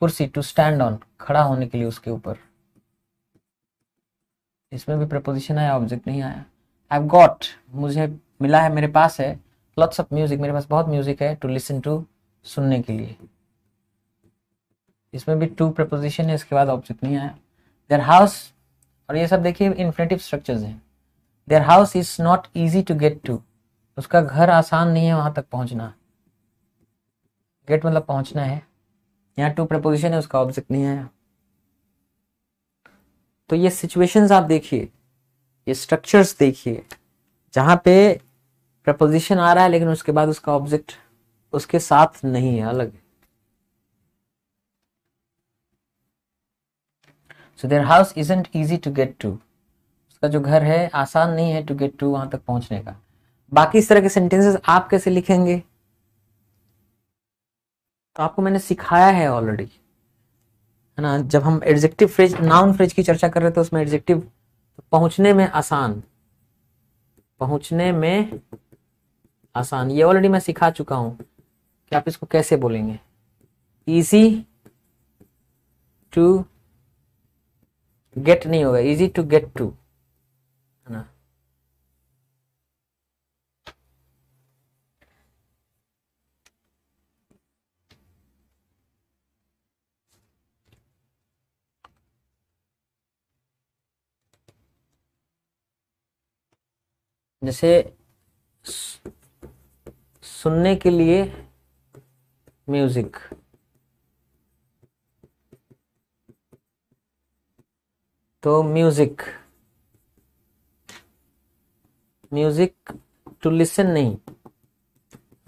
कुर्सी, टू स्टैंड ऑन, खड़ा होने के लिए उसके ऊपर। इसमें भी प्रपोजिशन आया, ऑब्जेक्ट नहीं आया। आई हैव गॉट, मुझे मिला है, मेरे पास है, लॉट्स ऑफ म्यूजिक, मेरे पास बहुत म्यूजिक है, टू लिसन टू, सुनने के लिए। इसमें भी टू प्रपोजिशन है, इसके बाद ऑब्जेक्ट नहीं आया। देयर हाउस, और ये सब देखिए इन्फिनेटिव स्ट्रक्चर्स हैं। Their house is not easy to get to, उसका घर आसान नहीं है वहां तक पहुंचना। गेट मतलब पहुंचना है, यहाँ टू प्रपोजिशन है, उसका ऑब्जेक्ट नहीं आया। तो ये सिचुएशंस आप देखिए, ये स्ट्रक्चर्स देखिए, जहां पे प्रपोजिशन आ रहा है लेकिन उसके बाद उसका ऑब्जेक्ट उसके साथ नहीं है, अलग है। So their house isn't easy to get to, उसका जो घर है आसान नहीं है टू गेट टू, वहां तक पहुंचने का। बाकी इस तरह के सेंटेंसेस आप कैसे लिखेंगे, तो आपको मैंने सिखाया है ऑलरेडी, है ना। जब हम एडजेक्टिव फ्रेज, नाउन फ्रेज की चर्चा कर रहे थे, उसमें एडजेक्टिव पहुंचने में आसान, पहुंचने में आसान, ये ऑलरेडी मैं सिखा चुका हूं कि आप इसको कैसे बोलेंगे। इजी टू गेट नहीं होगा, इजी टू गेट टू, है ना। जैसे सुनने के लिए म्यूजिक, तो म्यूजिक, म्यूजिक टू लिसन नहीं,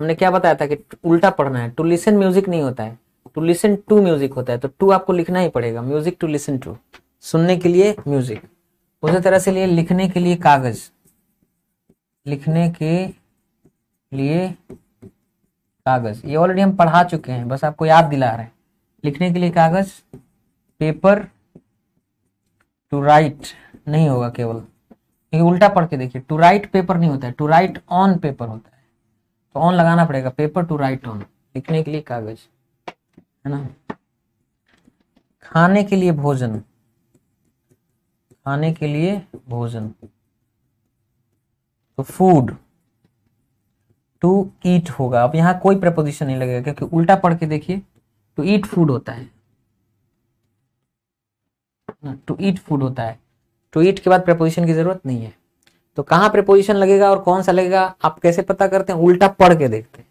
हमने क्या बताया था कि उल्टा पढ़ना है। टू लिसन म्यूजिक नहीं होता है, टू लिसन टू म्यूजिक होता है, तो टू आपको लिखना ही पड़ेगा। म्यूजिक टू लिसन टू, सुनने के लिए म्यूजिक। उसी तरह से लिए लिखने के लिए कागज, लिखने के लिए कागज, ये ऑलरेडी हम पढ़ा चुके हैं, बस आपको याद दिला रहे हैं। लिखने के लिए कागज, पेपर टू राइट नहीं होगा केवल, क्योंकि उल्टा पढ़ के देखिए, टू राइट पेपर नहीं होता है, टू राइट ऑन पेपर होता है, तो ऑन लगाना पड़ेगा, पेपर टू राइट ऑन, लिखने के लिए कागज, है ना। खाने के लिए भोजन, खाने के लिए भोजन, तो फूड, टू ईट होगा। अब यहाँ कोई प्रपोजिशन नहीं लगेगा, क्योंकि उल्टा पढ़ के देखिए, टू ईट फूड होता है, टू ईट फूड होता है, टू ईट के बाद प्रपोजिशन की जरूरत नहीं है। तो कहाँ प्रपोजिशन लगेगा और कौन सा लगेगा आप कैसे पता करते हैं, उल्टा पढ़ के देखते हैं।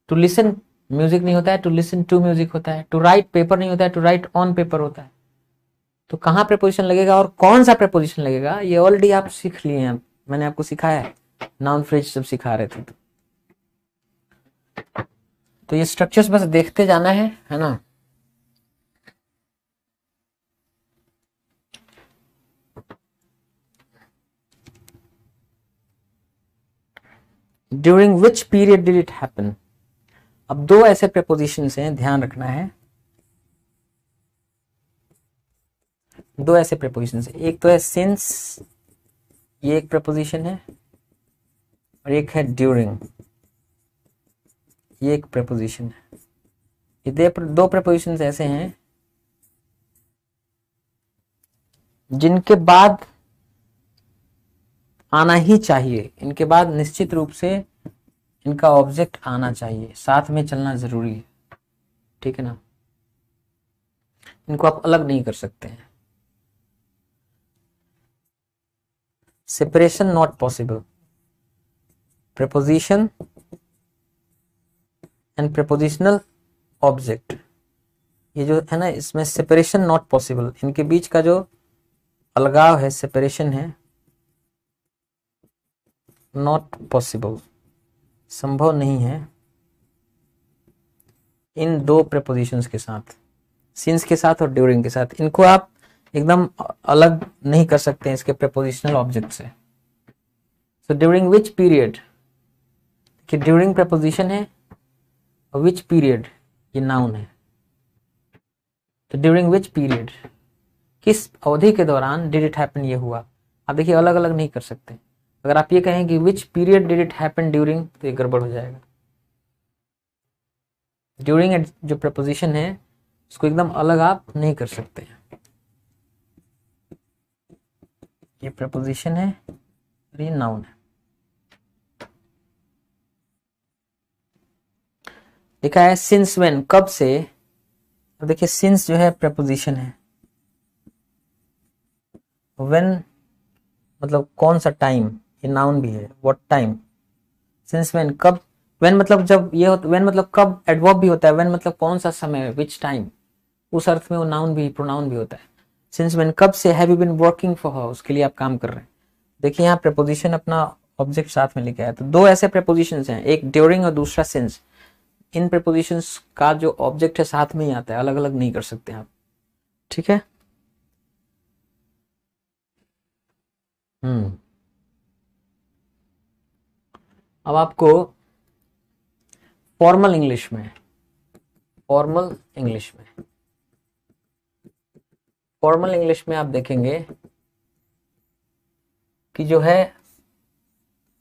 टू लिसन म्यूजिक नहीं होता है, टू लिसन टू म्यूजिक होता है। टू राइट पेपर नहीं होता है, टू राइट ऑन पेपर होता है। तो कहाँ प्रपोजिशन लगेगा और कौन सा प्रपोजिशन लगेगा, ये ऑलरेडी आप सीख लिए हैं, मैंने आपको सिखाया है नाउन फ्रेज जब सिखा रहे थे। तो ये स्ट्रक्चर्स बस देखते जाना है ना। During which period did it happen. अब दो ऐसे prepositions हैं, ध्यान रखना है। दो ऐसे prepositions हैं, एक तो है since, ये एक preposition है, और एक है during, ये एक preposition है। ये दो prepositions ऐसे हैं जिनके बाद आना ही चाहिए, इनके बाद निश्चित रूप से इनका ऑब्जेक्ट आना चाहिए, साथ में चलना जरूरी है, ठीक है ना। इनको आप अलग नहीं कर सकते हैं। Separation not possible. preposition and prepositional object, ये जो है ना, इसमें सेपरेशन नॉट पॉसिबल, इनके बीच का जो अलगाव है, सेपरेशन है, नॉट पॉसिबल, संभव नहीं है इन दो prepositions के साथ, since के साथ और during के साथ। इनको आप एकदम अलग नहीं कर सकते हैं इसके prepositional ऑब्जेक्ट से। So during which period, कि during preposition है और which period ये noun है। तो during which period, किस अवधि के दौरान did it happen, ये हुआ। आप देखिए अलग अलग नहीं कर सकते। अगर आप ये कहें कि which period did it happen during, तो ये गड़बड़ हो जाएगा। during जो preposition है उसको एकदम अलग आप नहीं कर सकते हैं। ये preposition है और ये noun है। लिखा है since when, कब से। अब देखिए since जो है preposition है, when मतलब कौन सा टाइम, ये नाउन भी है, what टाइम। since when कब, when मतलब जब ये होता, when मतलब कब एडवर्ब भी होता है, when मतलब कौन सा समय, which टाइम, उस अर्थ में वो नाउन भी, प्रोनाउन भी होता है। since when कब से, have you been working for her, उसके लिए आप काम कर रहे हैं। देखिए यहाँ preposition अपना ऑब्जेक्ट साथ में लेके आया। तो दो ऐसे prepositions हैं, एक during और दूसरा since। इन prepositions का जो ऑब्जेक्ट है साथ में ही आता है, अलग अलग नहीं कर सकते आप, ठीक है। अब आपको फॉर्मल इंग्लिश में, फॉर्मल इंग्लिश में आप देखेंगे कि जो है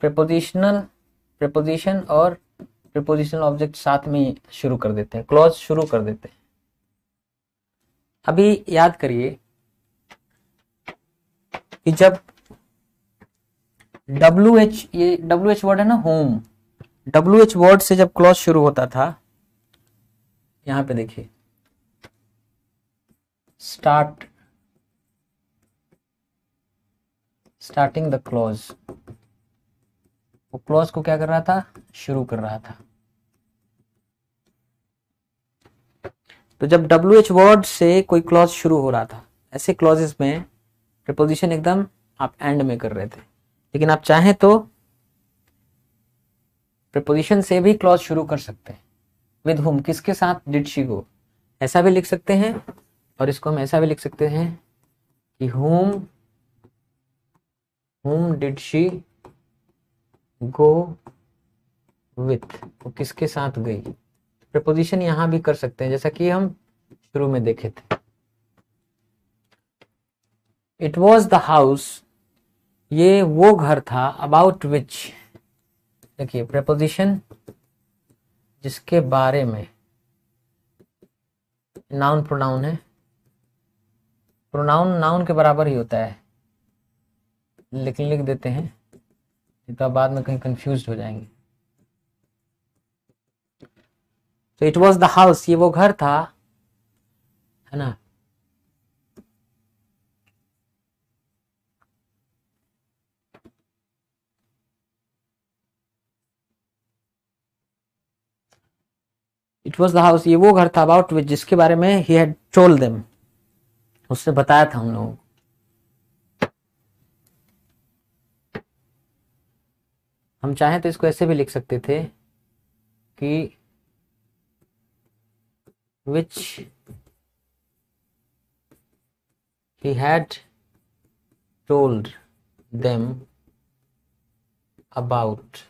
प्रेपोजिशन और प्रेपोजिशनल ऑब्जेक्ट साथ में शुरू कर देते हैं, क्लॉज शुरू कर देते हैं। अभी याद करिए कि जब WH, ये WH वर्ड है ना, होम, WH वर्ड से जब क्लॉज शुरू होता था, यहां पे देखिए स्टार्टिंग द क्लॉज, वो क्लॉज को क्या कर रहा था, शुरू कर रहा था। तो जब WH वर्ड से कोई क्लॉज शुरू हो रहा था, ऐसे क्लॉजेस में प्रीपोजिशन एकदम आप एंड में कर रहे थे, लेकिन आप चाहें तो प्रीपोजिशन से भी क्लॉज शुरू कर सकते हैं। विद हुम, किसके साथ, डिड शी गो, ऐसा भी लिख सकते हैं, और इसको हम ऐसा भी लिख सकते हैं कि whom did she go with, वो किसके साथ गई। प्रीपोजिशन यहां भी कर सकते हैं, जैसा कि हम शुरू में देखे थे। इट वॉज द हाउस, ये वो घर था, अबाउट विच, देखिए प्रीपोजिशन जिसके बारे में, नाउन प्रोनाउन है, प्रोनाउन नाउन के बराबर ही होता है, लेकिन लिख देते हैं, नहीं तो बाद में कहीं कंफ्यूज हो जाएंगे। तो इट वॉज द हाउस, ये वो घर था, है ना। इट वॉज द हाउस, ये वो घर था, अबाउट विच, जिसके बारे में ही हैड टोल्ड देम, उसने बताया था उन लोगों को। हम चाहें तो इसको ऐसे भी लिख सकते थे कि which he had told them about,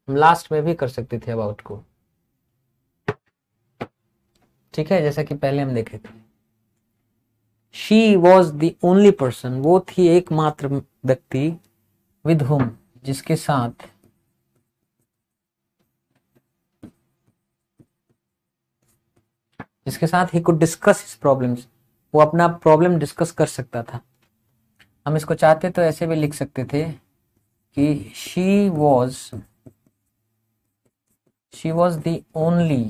हम लास्ट में भी कर सकते थे अबाउट को, ठीक है, जैसा कि पहले हम देखे थे। She was the only person, वो थी एकमात्र व्यक्ति, विद हुम, जिसके साथ, he could discuss his problems, वो अपना प्रॉब्लम डिस्कस कर सकता था। हम इसको चाहते तो ऐसे भी लिख सकते थे कि she was the only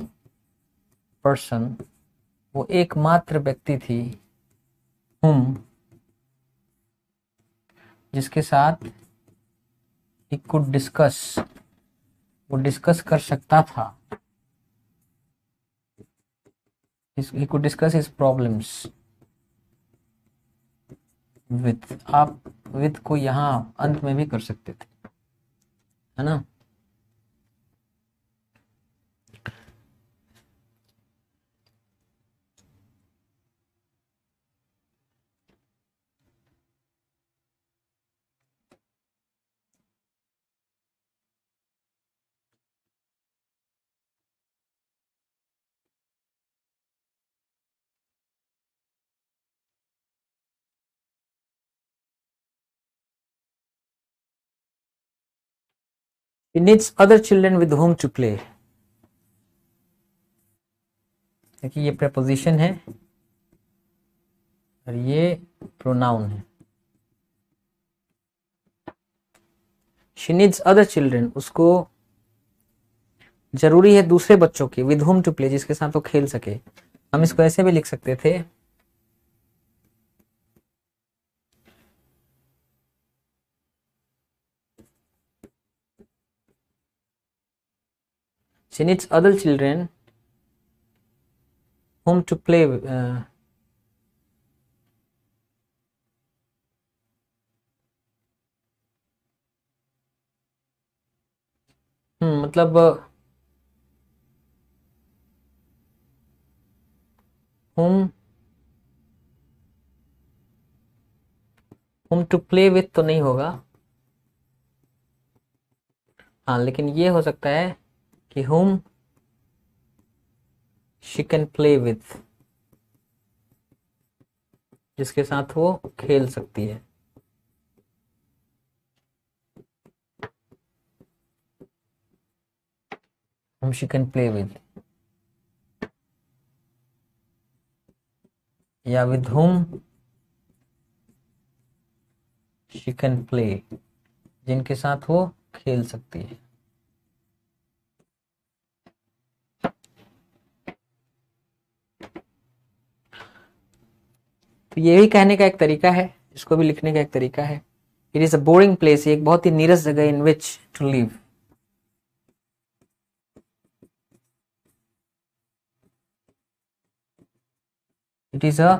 person, वो एकमात्र व्यक्ति थी, हुम, जिसके साथ he could discuss, वो डिस्कस कर सकता था, he could discuss his problems with, आप with को यहाँ अंत में भी कर सकते थे, है ना। He needs other children with whom to play, देखिए ये preposition है और ये pronoun है। She needs other children, उसको जरूरी है दूसरे बच्चों की, with whom to play, जिसके साथ वो खेल सके। हम इसको ऐसे भी लिख सकते थे, she needs other children whom to play with, मतलब whom to play with तो नहीं होगा, हाँ, लेकिन ये हो सकता है कि whom she can play with, जिसके साथ वो खेल सकती है। whom she can play with, या with whom she can play, जिनके साथ वो खेल सकती है। तो ये भी कहने का एक तरीका है, इसको भी लिखने का एक तरीका है। It is a boring place, एक बहुत ही नीरस जगह, in which to live, it is a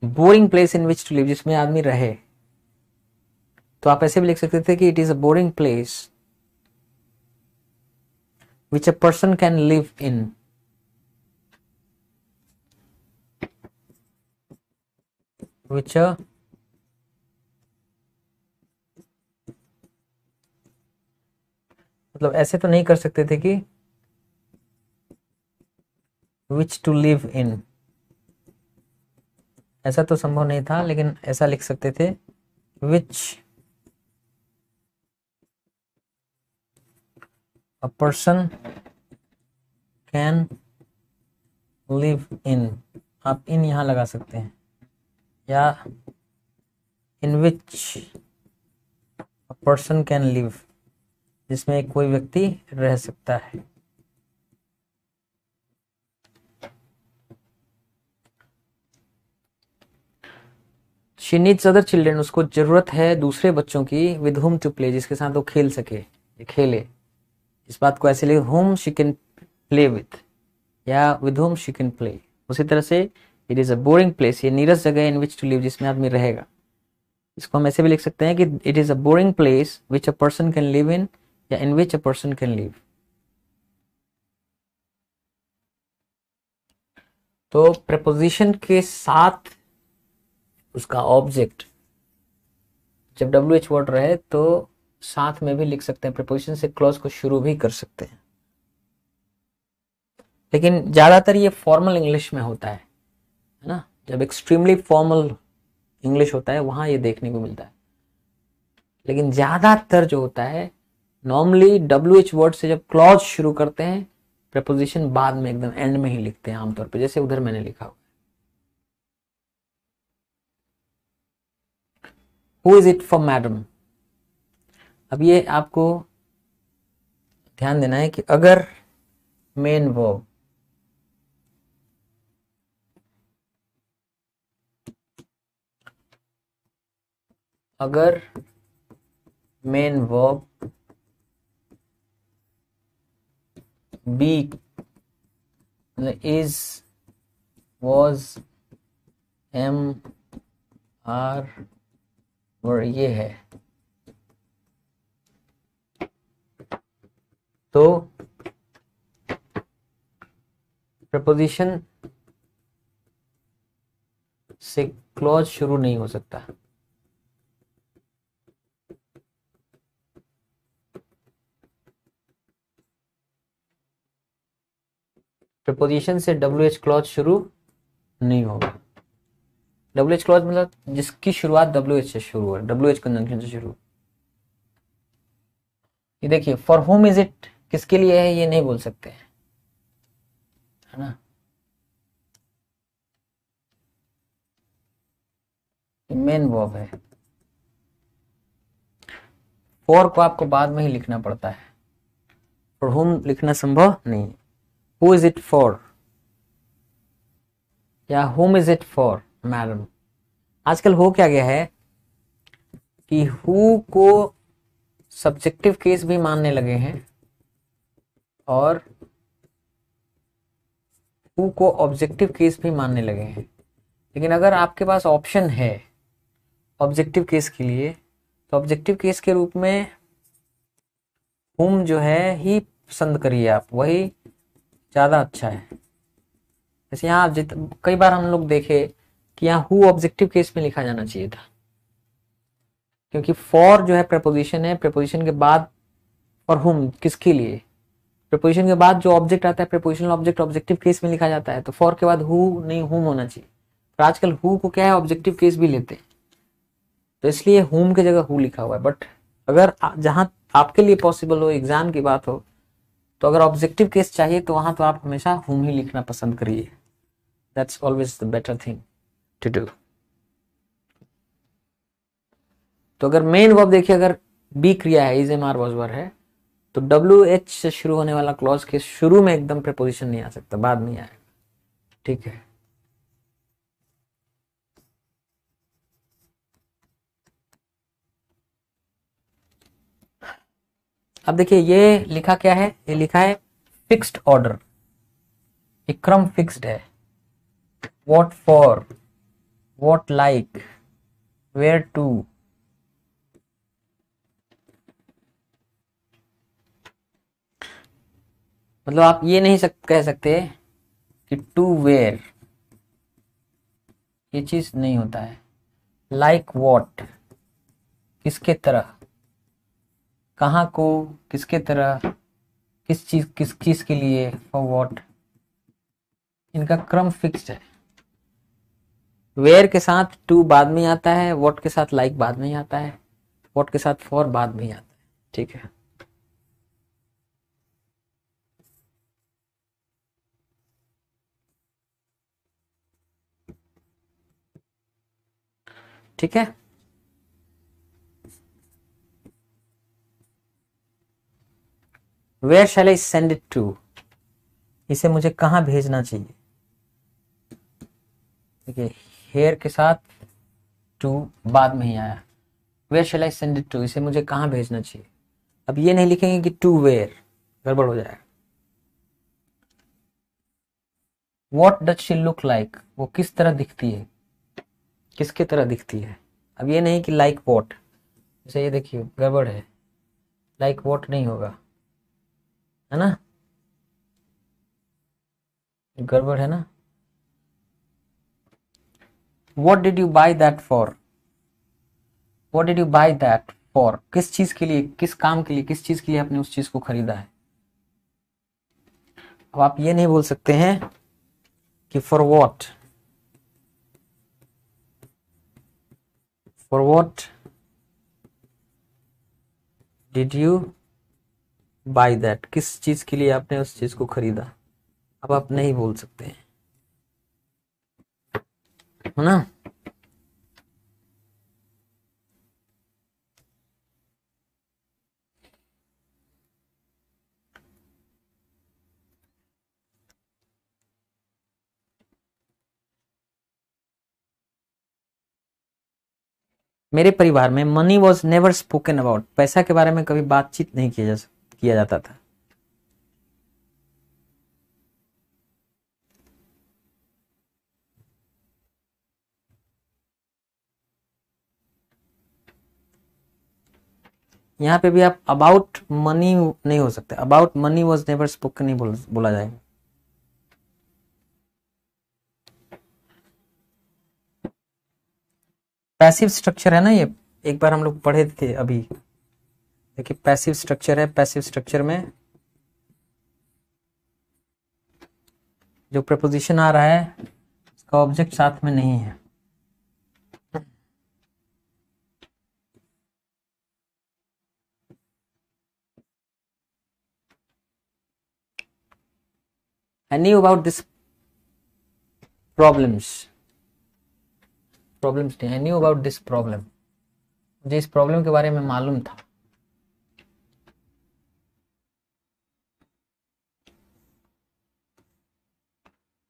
boring place in which to live, जिसमें आदमी रहे। तो आप ऐसे भी लिख सकते थे कि it is a boring place which a person can live in, which a मतलब ऐसे तो नहीं कर सकते थे कि विच टू लिव इन, ऐसा तो संभव नहीं था, लेकिन ऐसा लिख सकते थे which a person can live in, आप इन यहां लगा सकते हैं, या in which a person can live, जिसमें कोई व्यक्ति रह सकता है। शी नीड्स अदर चिल्ड्रेन, उसको जरूरत है दूसरे बच्चों की, विद हुम टू प्ले, जिसके साथ वो खेल सके, खेले। इस बात को ऐसे लिखे, हुम शी कैन प्ले विथ, या with whom she can play. उसी तरह से it is a boring place, ये नीरस जगह, इन विच टू लिव, जिसमें आदमी रहेगा। इसको हम ऐसे भी लिख सकते हैं कि it is a boring place which a person can live इन, या in which a person can live. तो प्रेपोजिशन के साथ उसका ऑब्जेक्ट जब WH वर्ड रहे तो साथ में भी लिख सकते हैं, प्रीपोजिशन से क्लॉज को शुरू भी कर सकते हैं, लेकिन ज्यादातर ये फॉर्मल इंग्लिश में होता है ना, जब एक्सट्रीमली फॉर्मल इंग्लिश होता है वहां ये देखने को मिलता है। लेकिन ज्यादातर जो होता है नॉर्मली WH वर्ड से जब क्लॉज शुरू करते हैं, प्रीपोजिशन बाद में एकदम एंड में ही लिखते हैं आमतौर पे, जैसे उधर मैंने लिखा हुआ। Who is it for madam. अब ये आपको ध्यान देना है कि अगर main verb be is, was, am, are, were ये है, तो प्रपोजिशन से क्लॉज शुरू नहीं हो सकता। प्रपोजिशन से WH क्लॉज शुरू नहीं होगा। WH क्लॉज मतलब जिसकी शुरुआत WH से शुरू है, WH कंजंक्शन से शुरू। ये देखिए, फॉर होम इज इट किसके लिए है ये नहीं बोल सकते हैं, है ना। मेन वर्ब है, फॉर को आपको बाद में ही लिखना पड़ता है, फॉर होम लिखना संभव नहीं। हु इज इट फॉर या home is it for madam. आजकल हो क्या गया है कि हु को सब्जेक्टिव केस भी मानने लगे हैं और हु को ऑब्जेक्टिव केस भी मानने लगे हैं। लेकिन अगर आपके पास ऑप्शन है ऑब्जेक्टिव केस के लिए, तो ऑब्जेक्टिव केस के रूप में हुम जो है ही पसंद करिए आप, वही ज्यादा अच्छा है। जैसे यहाँ कई बार हम लोग देखे कि यहाँ हु ऑब्जेक्टिव केस में लिखा जाना चाहिए था, क्योंकि फॉर जो है प्रपोजिशन है, प्रपोजिशन के बाद और हुम किसके लिए, प्रपोजिशन के बाद जो ऑब्जेक्ट आता है प्रपोजिशनल ऑब्जेक्ट ऑब्जेक्टिव केस में लिखा जाता है, तो फॉर के बाद हु नहीं हुम होना चाहिए। पर आजकल हु को क्या है ऑब्जेक्टिव केस भी लेते हैं, तो इसलिए हुम की जगह हु लिखा हुआ है। बट अगर जहां आपके लिए पॉसिबल हो, एग्जाम की बात हो, तो अगर ऑब्जेक्टिव केस चाहिए तो वहां तो आप हमेशा हुम ही लिखना पसंद करिए। That's always the better thing to do. तो अगर मेन वर्ब देखिए, अगर बी क्रिया है, is, am, are, was, were है, तो WH से शुरू होने वाला क्लॉज के शुरू में एकदम प्रीपोजिशन नहीं आ सकता, बाद में आएगा। ठीक है, अब देखिए ये लिखा क्या है, ये लिखा है फिक्स्ड ऑर्डर, एक क्रम फिक्स्ड है। What for, what like, where to, मतलब आप ये नहीं कह सकते कि टू वेयर, ये चीज नहीं होता है। लाइक व्हाट, किसके तरह, कहाँ को, किसके तरह, किस चीज के लिए, फॉर व्हाट, इनका क्रम फिक्स्ड है। वेयर के साथ टू बाद में आता है, व्हाट के साथ लाइक बाद में आता है, व्हाट के साथ फॉर बाद में आता है। ठीक है, ठीक है। Where shall I send it to, इसे मुझे कहाँ भेजना चाहिए। देखिए हेयर के साथ टू बाद में ही आया, where shall I send it to, इसे मुझे कहाँ भेजना चाहिए। अब ये नहीं लिखेंगे कि टू वेयर, गड़बड़ हो जाएगा। What does she look like, वो किस तरह दिखती है, किसके तरह दिखती है। अब ये नहीं कि लाइक व्हाट, जैसे ये देखिए गड़बड़ है, लाइक व्हाट नहीं होगा, है ना, गड़बड़ है ना। What did you buy that for? What did you buy that for, किस चीज के लिए, किस काम के लिए, किस चीज के लिए आपने उस चीज को खरीदा है। अब आप ये नहीं बोल सकते हैं कि for what, for what did you by that, किस चीज के लिए आपने उस चीज को खरीदा। अब आप नहीं बोल सकते हैं, है ना। मेरे परिवार में money was never spoken about, पैसा के बारे में कभी बातचीत नहीं किया जाता था। यहाँ पे भी आप अबाउट मनी नहीं हो सकते, about money was never spoken नहीं बोला जाएगा। पैसिव स्ट्रक्चर है ना ये, एक बार हम लोग पढ़े थे अभी। देखिए पैसिव स्ट्रक्चर है, पैसिव स्ट्रक्चर में जो प्रपोजिशन आ रहा है उसका ऑब्जेक्ट साथ में नहीं है। I knew about this problems नहीं, I knew about this problem, मुझे इस प्रॉब्लम के बारे में मालूम था।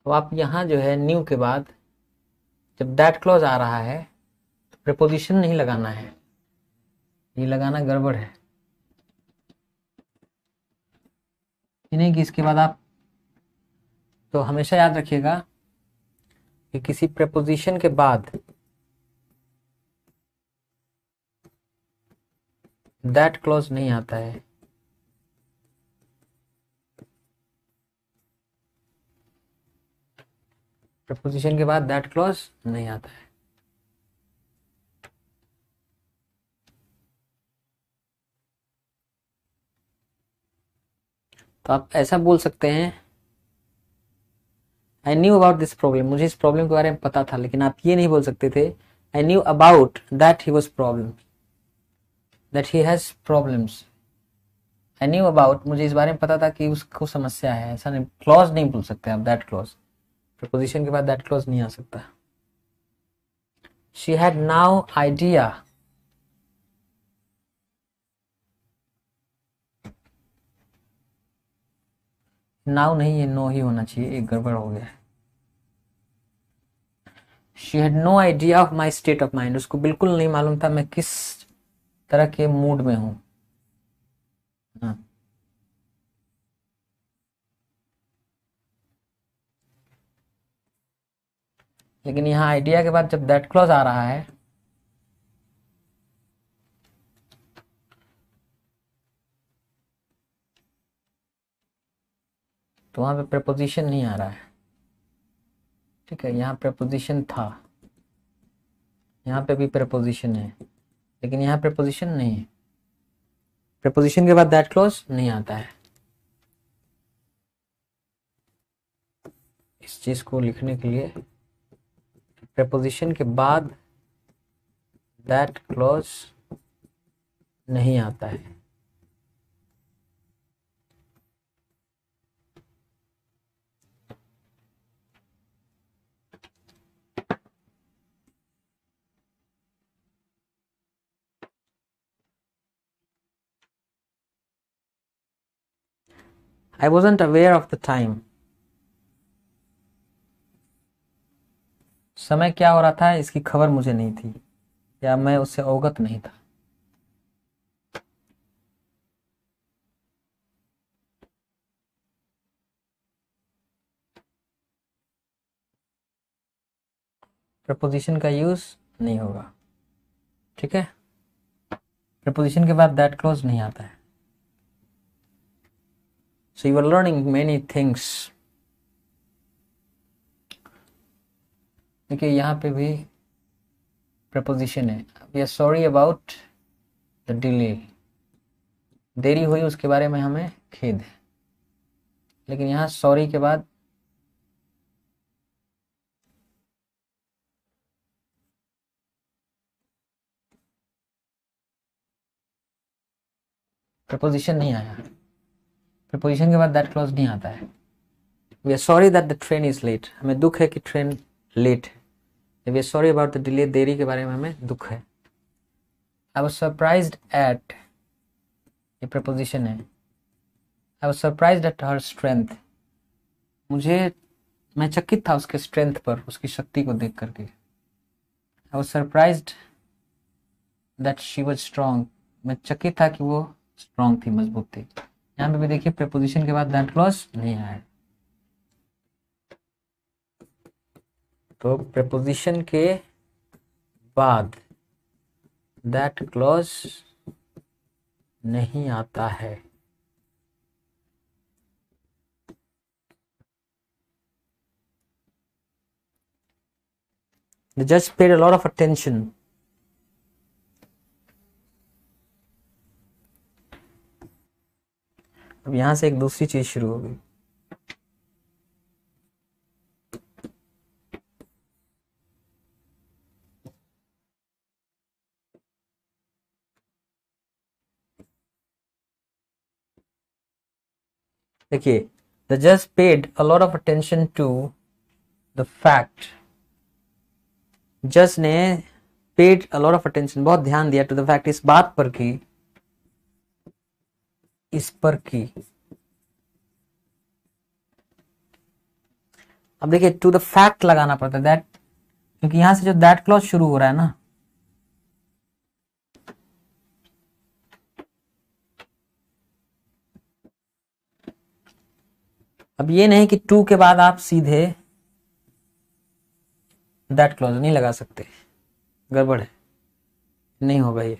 तो आप यहाँ जो है न्यू के बाद जब दैट क्लॉज आ रहा है तो प्रीपोजिशन नहीं लगाना है, ये लगाना गड़बड़ है। नहीं कि इसके बाद आप तो हमेशा याद रखिएगा कि किसी प्रीपोजिशन के बाद दैट क्लॉज नहीं आता है। प्रपोजिशन के बाद दैट क्लॉज नहीं आता है। तो आप ऐसा बोल सकते हैं I knew about this problem, मुझे इस प्रॉब्लम के बारे में पता था, लेकिन आप ये नहीं बोल सकते थे I knew about that he was problem, that he has problems. I knew about, मुझे इस बारे में पता था कि उसको समस्या है, ऐसा नहीं, क्लॉज नहीं बोल सकते आप, दैट क्लॉज, प्रपोजिशन के बाद दैट क्लॉज नहीं आ सकता। She had now idea, now नहीं, ये नो ही होना चाहिए, एक गड़बड़ हो गया है। She had no idea of my state of mind, उसको बिल्कुल नहीं मालूम था मैं किस तरह के मूड में हूं। हाँ। लेकिन यहाँ आइडिया के बाद जब दैट क्लॉज आ रहा है तो वहां पे प्रपोजिशन नहीं आ रहा है। ठीक है, यहाँ प्रपोजिशन था, यहाँ पे भी प्रपोजिशन है, लेकिन यहाँ प्रपोजिशन नहीं है। प्रपोजिशन के बाद दैट क्लॉज नहीं आता है। इस चीज को लिखने के लिए प्रपोजिशन के बाद दैट क्लॉज नहीं आता है। I wasn't aware of the time, समय क्या हो रहा था इसकी खबर मुझे नहीं थी, या मैं उससे अवगत नहीं था। प्रपोजिशन का यूज नहीं होगा। ठीक है, प्रपोजिशन के बाद दैट क्लॉज नहीं आता है। So you are learning many things. देखिए यहाँ पे भी प्रपोजिशन है, we are sorry about the delay, देरी हुई उसके बारे में हमें खेद है। लेकिन यहाँ सॉरी के बाद प्रपोजिशन नहीं आया, प्रपोजिशन के बाद दैट क्लॉज नहीं आता है। We are sorry that the train is late, हमें दुख है कि ट्रेन लेट है। We are sorry about the delay, देरी के बारे में हमें दुख है। आई वाज सरप्राइज्ड एट, ये प्रपोजिशन है। I was surprised at her strength, मैं चकित था उसके स्ट्रेंथ पर, उसकी शक्ति को देख करके। आई was surprised that she was strong, मैं चकित था कि वो स्ट्रांग थी, मजबूत थी। यहाँ पे भी देखिए प्रपोजिशन के बाद दैट क्लॉज नहीं आया, तो प्रपोजिशन के बाद दैट क्लॉज नहीं आता है। The judge paid a lot of attention. अब यहां से एक दूसरी चीज शुरू होगी। देखिए, the judge paid a lot of attention to the fact, जज ने paid a lot of attention, बहुत ध्यान दिया, to the fact, इस बात पर की, इस पर की। अब देखिए टू द फैक्ट लगाना पड़ता है दैट, क्योंकि यहां से जो दैट क्लॉज शुरू हो रहा है ना, अब ये नहीं कि टू के बाद आप सीधे दैट क्लॉज नहीं लगा सकते, गड़बड़ है, नहीं होगा ये।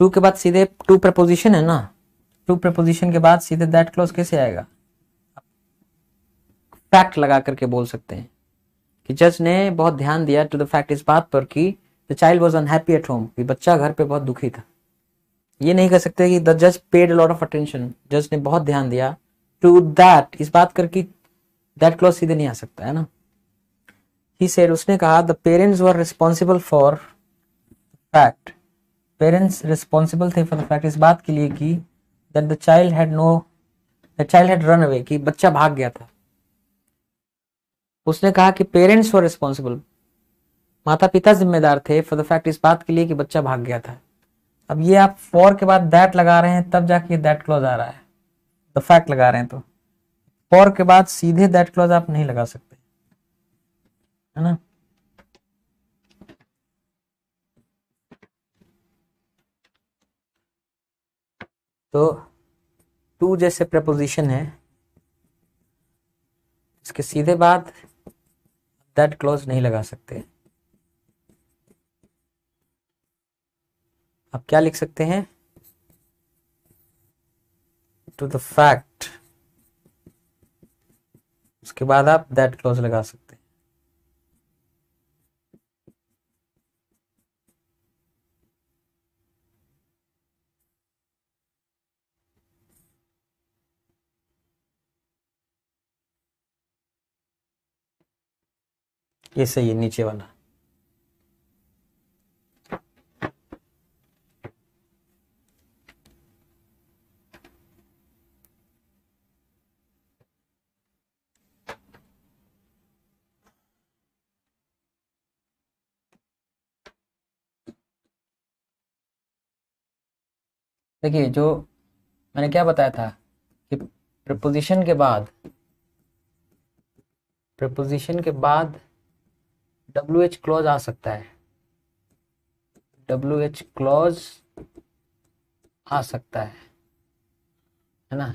टू के बाद सीधे, टू प्रपोजिशन है ना, टू प्रपोजिशन के बाद सीधे दैट क्लॉज कैसे आएगा? फैक्ट लगा करके बोल सकते हैं कि जज ने बहुत ध्यान दिया टू द फैक्ट, इस बात पर कि the child was unhappy at home, कि बच्चा घर पे बहुत दुखी था। ये नहीं कह सकते कि द जज paid a lot of attention, जज ने बहुत ध्यान दिया टू दैट, इस बात करके दैट क्लॉज सीधे नहीं आ सकता है ना। ही सेड, उसने कहा the parents were responsible for fact, parents responsible थे फॉर द फैक्ट, इस बात के लिए कि that the child had run away, कि बच्चा भाग गया था। उसने कहा कि पेरेंट्स वर रिस्पॉन्सिबल, माता पिता जिम्मेदार थे फॉर द फैक्ट, इस बात के लिए कि बच्चा भाग गया था। अब ये आप फॉर के बाद दैट लगा रहे हैं तब जाके दैट क्लॉज आ रहा है, द फैक्ट लगा रहे हैं तो फॉर के बाद सीधे दैट क्लॉज आप नहीं लगा सकते, है ना। तो टू जैसे प्रपोजिशन है, इसके सीधे बाद दैट क्लॉज नहीं लगा सकते। आप क्या लिख सकते हैं? टू द फैक्ट, उसके बाद आप दैट क्लॉज लगा सकते हैं। ये सही है, नीचे वाला। देखिए, जो मैंने क्या बताया था कि प्रपोजिशन के बाद WH क्लॉज आ सकता है, WH क्लॉज आ सकता है ना।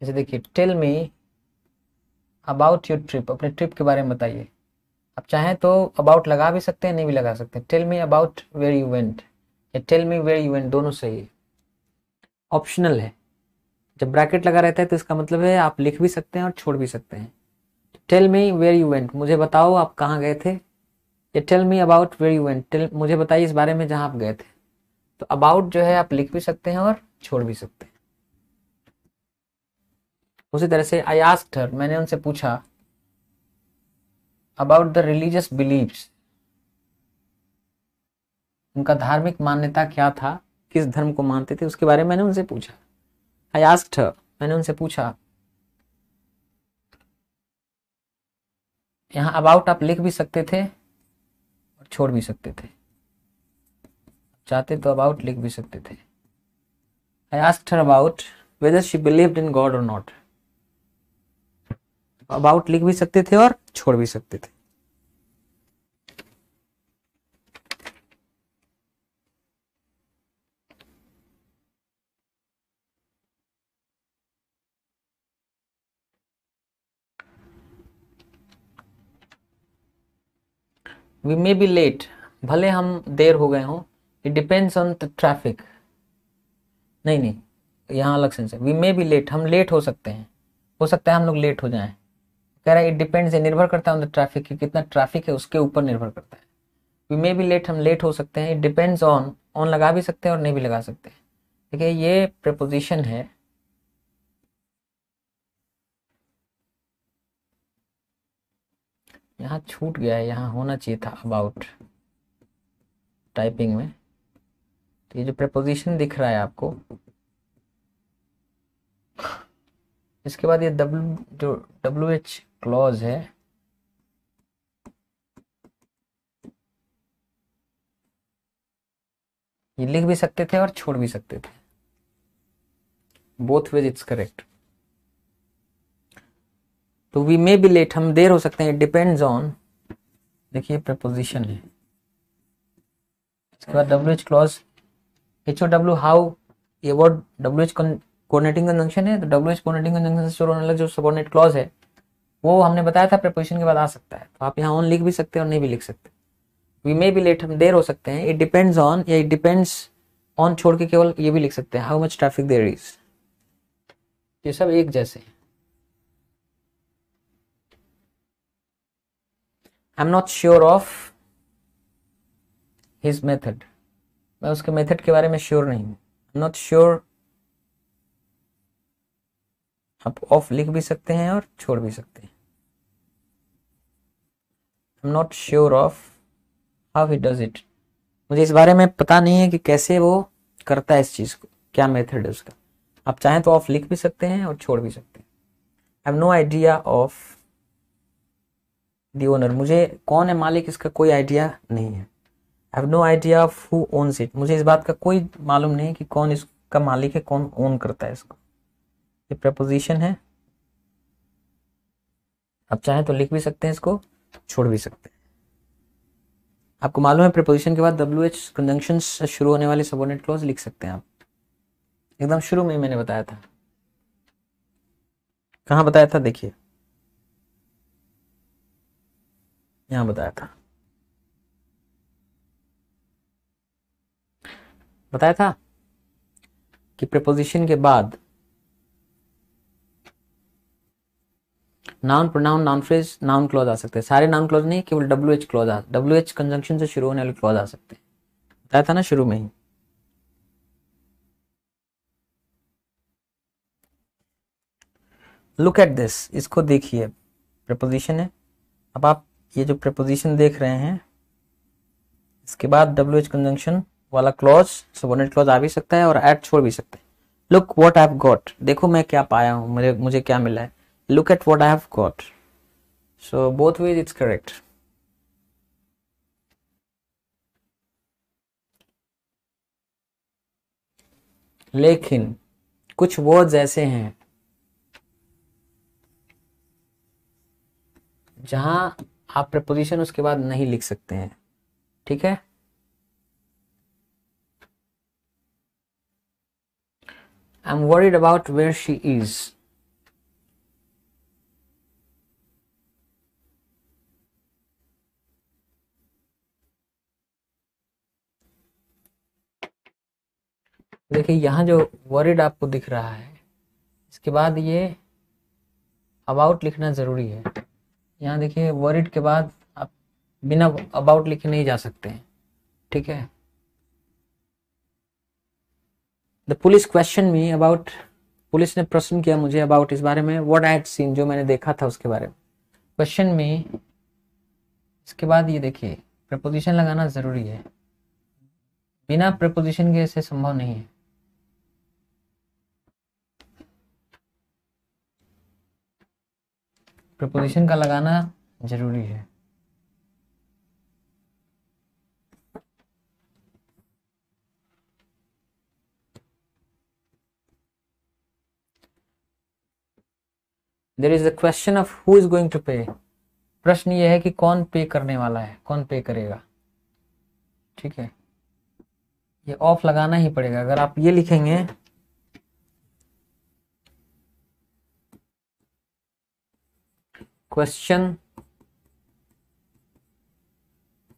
जैसे देखिए, tell me about your trip, अपने ट्रिप के बारे में बताइए। आप चाहें तो अबाउट लगा भी सकते हैं, नहीं भी लगा सकते। Tell me about where you went या tell me where you went, दोनों सही है, ऑप्शनल है। जब ब्रैकेट लगा रहता है तो इसका मतलब है आप लिख भी सकते हैं और छोड़ भी सकते हैं। Tell me where you went, मुझे बताओ आप कहाँ गए थे। या tell me about where you went, tell मुझे बताइए इस बारे में जहाँ आप गए थे। तो अबाउट जो है आप लिख भी सकते हैं और छोड़ भी सकते हैं। उसी तरह से आई आस्क्ड हर, मैंने उनसे पूछा अबाउट द रिलीजियस बिलीव्स, उनका धार्मिक मान्यता क्या था, किस धर्म को मानते थे उसके बारे में मैंने उनसे पूछा। आई आस्क्ड हर, मैंने उनसे पूछा। यहाँ अबाउट आप लिख भी सकते थे और छोड़ भी सकते थे, चाहते तो अबाउट लिख भी सकते थे। I asked her about whether she believed in God और नॉट, अबाउट लिख भी सकते थे और छोड़ भी सकते थे। वी मे बी लेट, भले हम देर हो गए हों, it depends on the traffic. नहीं नहीं, यहाँ अलग सेंस है। वी मे बी लेट, हम लेट हो सकते हैं, हो सकता है हम लोग लेट हो जाएं। कह रहा है इट डिपेंड्स, निर्भर करता है ऑन द ट्रैफिक, कि कितना ट्रैफिक है उसके ऊपर निर्भर करता है। वी मे बी लेट, हम लेट हो सकते हैं। इट डिपेंड्स ऑन, ऑन लगा भी सकते हैं और नहीं भी लगा सकते हैं। देखिए ये प्रीपोजिशन है, यहाँ छूट गया है, यहाँ होना चाहिए था अबाउट टाइपिंग में। तो ये जो प्रीपोजिशन दिख रहा है आपको, इसके बाद ये जो WH क्लॉज है, ये लिख भी सकते थे और छोड़ भी सकते थे, बोथ वेज इट्स करेक्ट। तो वी मे बी लेट, हम देर हो सकते हैं। इट डिपेंड्स ऑन, देखिए प्रीपोजिशन है, इसके बाद WH क्लॉज, HOW हाउ, ये वर्ड WH कोऑर्डिनेटिंग कंजंक्शन है, तो WH कोऑर्डिनेटिंग कंजंक्शन से शुरू होने वाला जो सबऑर्डिनेट क्लॉज है वो हमने बताया था प्रीपोजिशन के बाद आ सकता है। तो आप यहाँ ऑन लिख भी सकते हैं और नहीं भी लिख सकते। वी मे बी लेट, हम देर हो सकते हैं। इट डिपेंड्स ऑन, या इट डिपेंड्स ऑन छोड़ के केवल ये भी लिख सकते हैं, how much traffic there is. ये सब एक जैसे हैं। I am not sure of his method, मैं उसके मेथड के बारे में श्योर नहीं हूँ। आई एम नॉट श्योर, आप ऑफ लिख भी सकते हैं और छोड़ भी सकते हैं। I am not sure of how he does it, मुझे इस बारे में पता नहीं है कि कैसे वो करता है इस चीज को, क्या मेथड है उसका। आप चाहें तो ऑफ लिख भी सकते हैं और छोड़ भी सकते हैं। I have no idea of the owner, मुझे कौन है मालिक इसका कोई आइडिया नहीं है। I have no idea of who owns it, मुझे इस बात का कोई मालूम नहीं कि कौन इसका मालिक है, कौन ओन करता है इसको। ये प्रपोजिशन है, आप चाहें तो लिख भी सकते हैं इसको, छोड़ भी सकते हैं। आपको मालूम है प्रीपोजिशन के बाद WH कंजंक्शन से शुरू होने वाले सबऑर्डिनेट क्लॉज लिख सकते हैं आप, एकदम शुरू में ही मैंने बताया था। कहाँ बताया था, देखिए यहाँ बताया था, बताया था कि प्रीपोजिशन के बाद noun, pronoun, noun phrase, noun clause आ सकते हैं। सारे नाउन क्लॉज नहीं, केवल WH क्लॉज WH कंजंक्शन से शुरू होने वाले क्लॉज आ सकते हैं, बताया था ना शुरू में ही। लुक एट दिस, इसको देखिए, प्रीपोजिशन है। अब आप ये जो प्रीपोजिशन देख रहे हैं, इसके बाद WH कंजंक्शन वाला क्लॉज, सबऑर्डिनेट क्लॉज आ भी सकता है और ऐड छोड़ भी सकते हैं। Look what I have got, देखो मैं क्या पाया हूं, मुझे क्या मिला है। Look at what I have got, so both ways it's correct. लेकिन कुछ वर्ड्स ऐसे हैं जहां आप प्रीपोजिशन उसके बाद नहीं लिख सकते हैं, ठीक है। I am worried about where she is, देखिए यहाँ जो वरीड आपको दिख रहा है, इसके बाद ये अबाउट लिखना ज़रूरी है। यहाँ देखिए वॉरिड के बाद आप बिना अबाउट लिखे नहीं जा सकते हैं, ठीक है। The police question me about, police ने प्रश्न किया मुझे अबाउट इस बारे में, व्हाट आई हैड सीन, जो मैंने देखा था उसके बारे में। क्वेश्चन में इसके बाद ये देखिए प्रपोजिशन लगाना ज़रूरी है, बिना प्रपोजिशन के ऐसे संभव नहीं है। प्रपोजिशन का लगाना जरूरी है। There is the question of who is going to pay, प्रश्न ये है कि कौन पे करने वाला है, कौन पे करेगा, ठीक है। ये ऑफ लगाना ही पड़ेगा। अगर आप ये लिखेंगे क्वेश्चन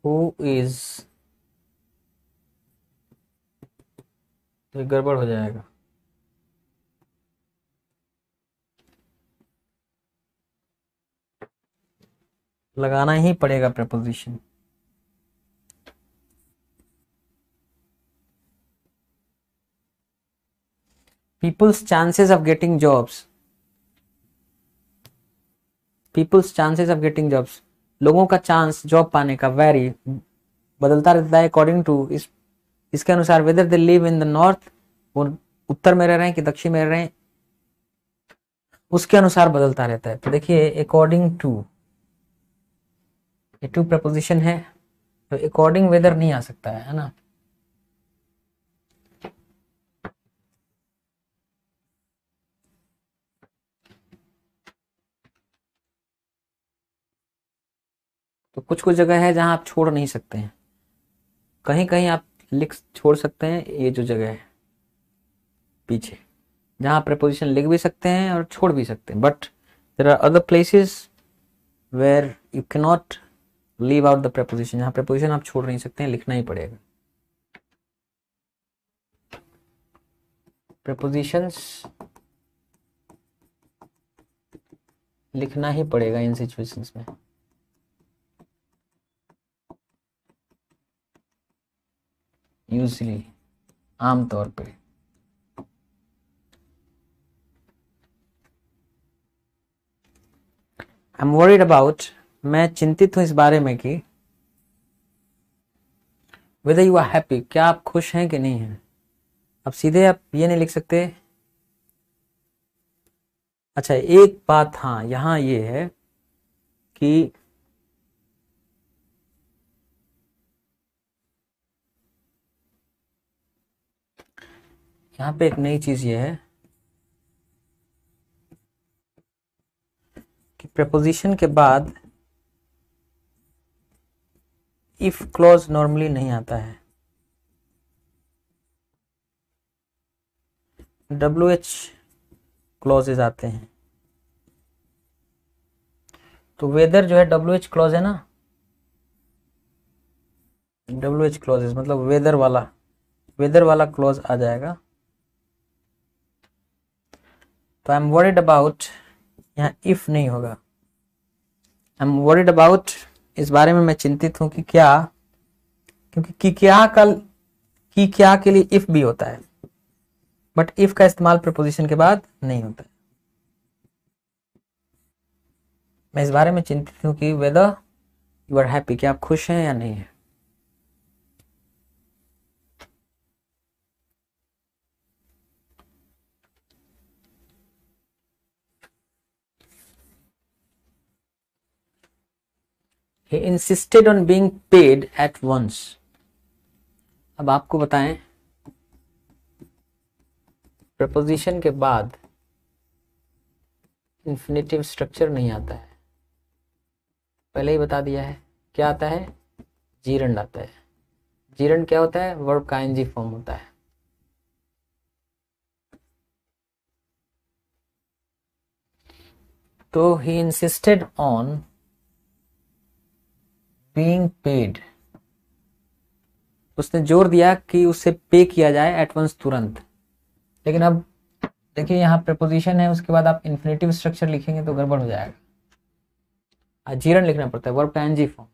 हु इज, तो गड़बड़ हो जाएगा। लगाना ही पड़ेगा preposition. People's chances of getting jobs, people's chances of getting jobs, लोगों का चांस जॉब पाने का वेरी बदलता रहता है अकॉर्डिंग टू, इसके अनुसार whether they live in the north, वो उत्तर में रह रहे हैं कि दक्षिण में रह रहे हैं, उसके अनुसार बदलता रहता है। तो देखिए अकॉर्डिंग टू, ये टू प्रपोजिशन है, तो अकॉर्डिंग वेदर नहीं आ सकता है ना। तो कुछ कुछ जगह है जहां आप छोड़ नहीं सकते हैं, कहीं कहीं आप लिख छोड़ सकते हैं। ये जो जगह है पीछे जहां प्रपोजिशन लिख भी सकते हैं और छोड़ भी सकते हैं, but there are other places where you can not leave out the preposition, जहां प्रपोजिशन आप छोड़ नहीं सकते हैं, लिखना ही पड़ेगा। प्रपोजिशंस लिखना ही पड़ेगा इन सिचुएशंस में। यूजली, आमतौर पे। आई एम वरीड अबाउट, मैं चिंतित हूं इस बारे में कि वेदर यू आर हैप्पी, क्या आप खुश हैं कि नहीं हैं। अब सीधे आप ये नहीं लिख सकते। अच्छा एक बात हाँ यहाँ ये है कि यहाँ पे एक नई चीज ये है कि प्रपोजिशन के बाद इफ क्लॉज नॉर्मली नहीं आता है, WH क्लॉजेज आते हैं। तो वेदर जो है WH क्लॉज है ना, WH क्लॉजेज मतलब वेदर वाला क्लॉज आ जाएगा। तो आई एम वरीड अबाउट, यहाँ इफ नहीं होगा। आई एम वरीड अबाउट, इस बारे में मैं चिंतित हूं कि क्या, क्योंकि की क्या के लिए इफ भी होता है, बट इफ का इस्तेमाल प्रपोजिशन के बाद नहीं होता है। मैं इस बारे में चिंतित हूं कि वेदर यू आर हैप्पी, क्या आप खुश हैं या नहीं है। He insisted on being paid at once. अब आपको बताएं प्रपोजिशन के बाद इंफिनिटिव स्ट्रक्चर नहीं आता है, पहले ही बता दिया है। क्या आता है, जीरंड आता है। जीरंड क्या होता है, वर्ब का आईएनजी फॉर्म होता है। तो he insisted on being paid, उसने जोर दिया कि उसे पे किया जाए एट वंस, तुरंत। लेकिन अब देखिए यहाँ प्रीपोजिशन है, उसके बाद आप इन्फिनेटिव स्ट्रक्चर लिखेंगे तो गड़बड़ हो जाएगा, अजीरन लिखना पड़ता है, वर्ब का ing form.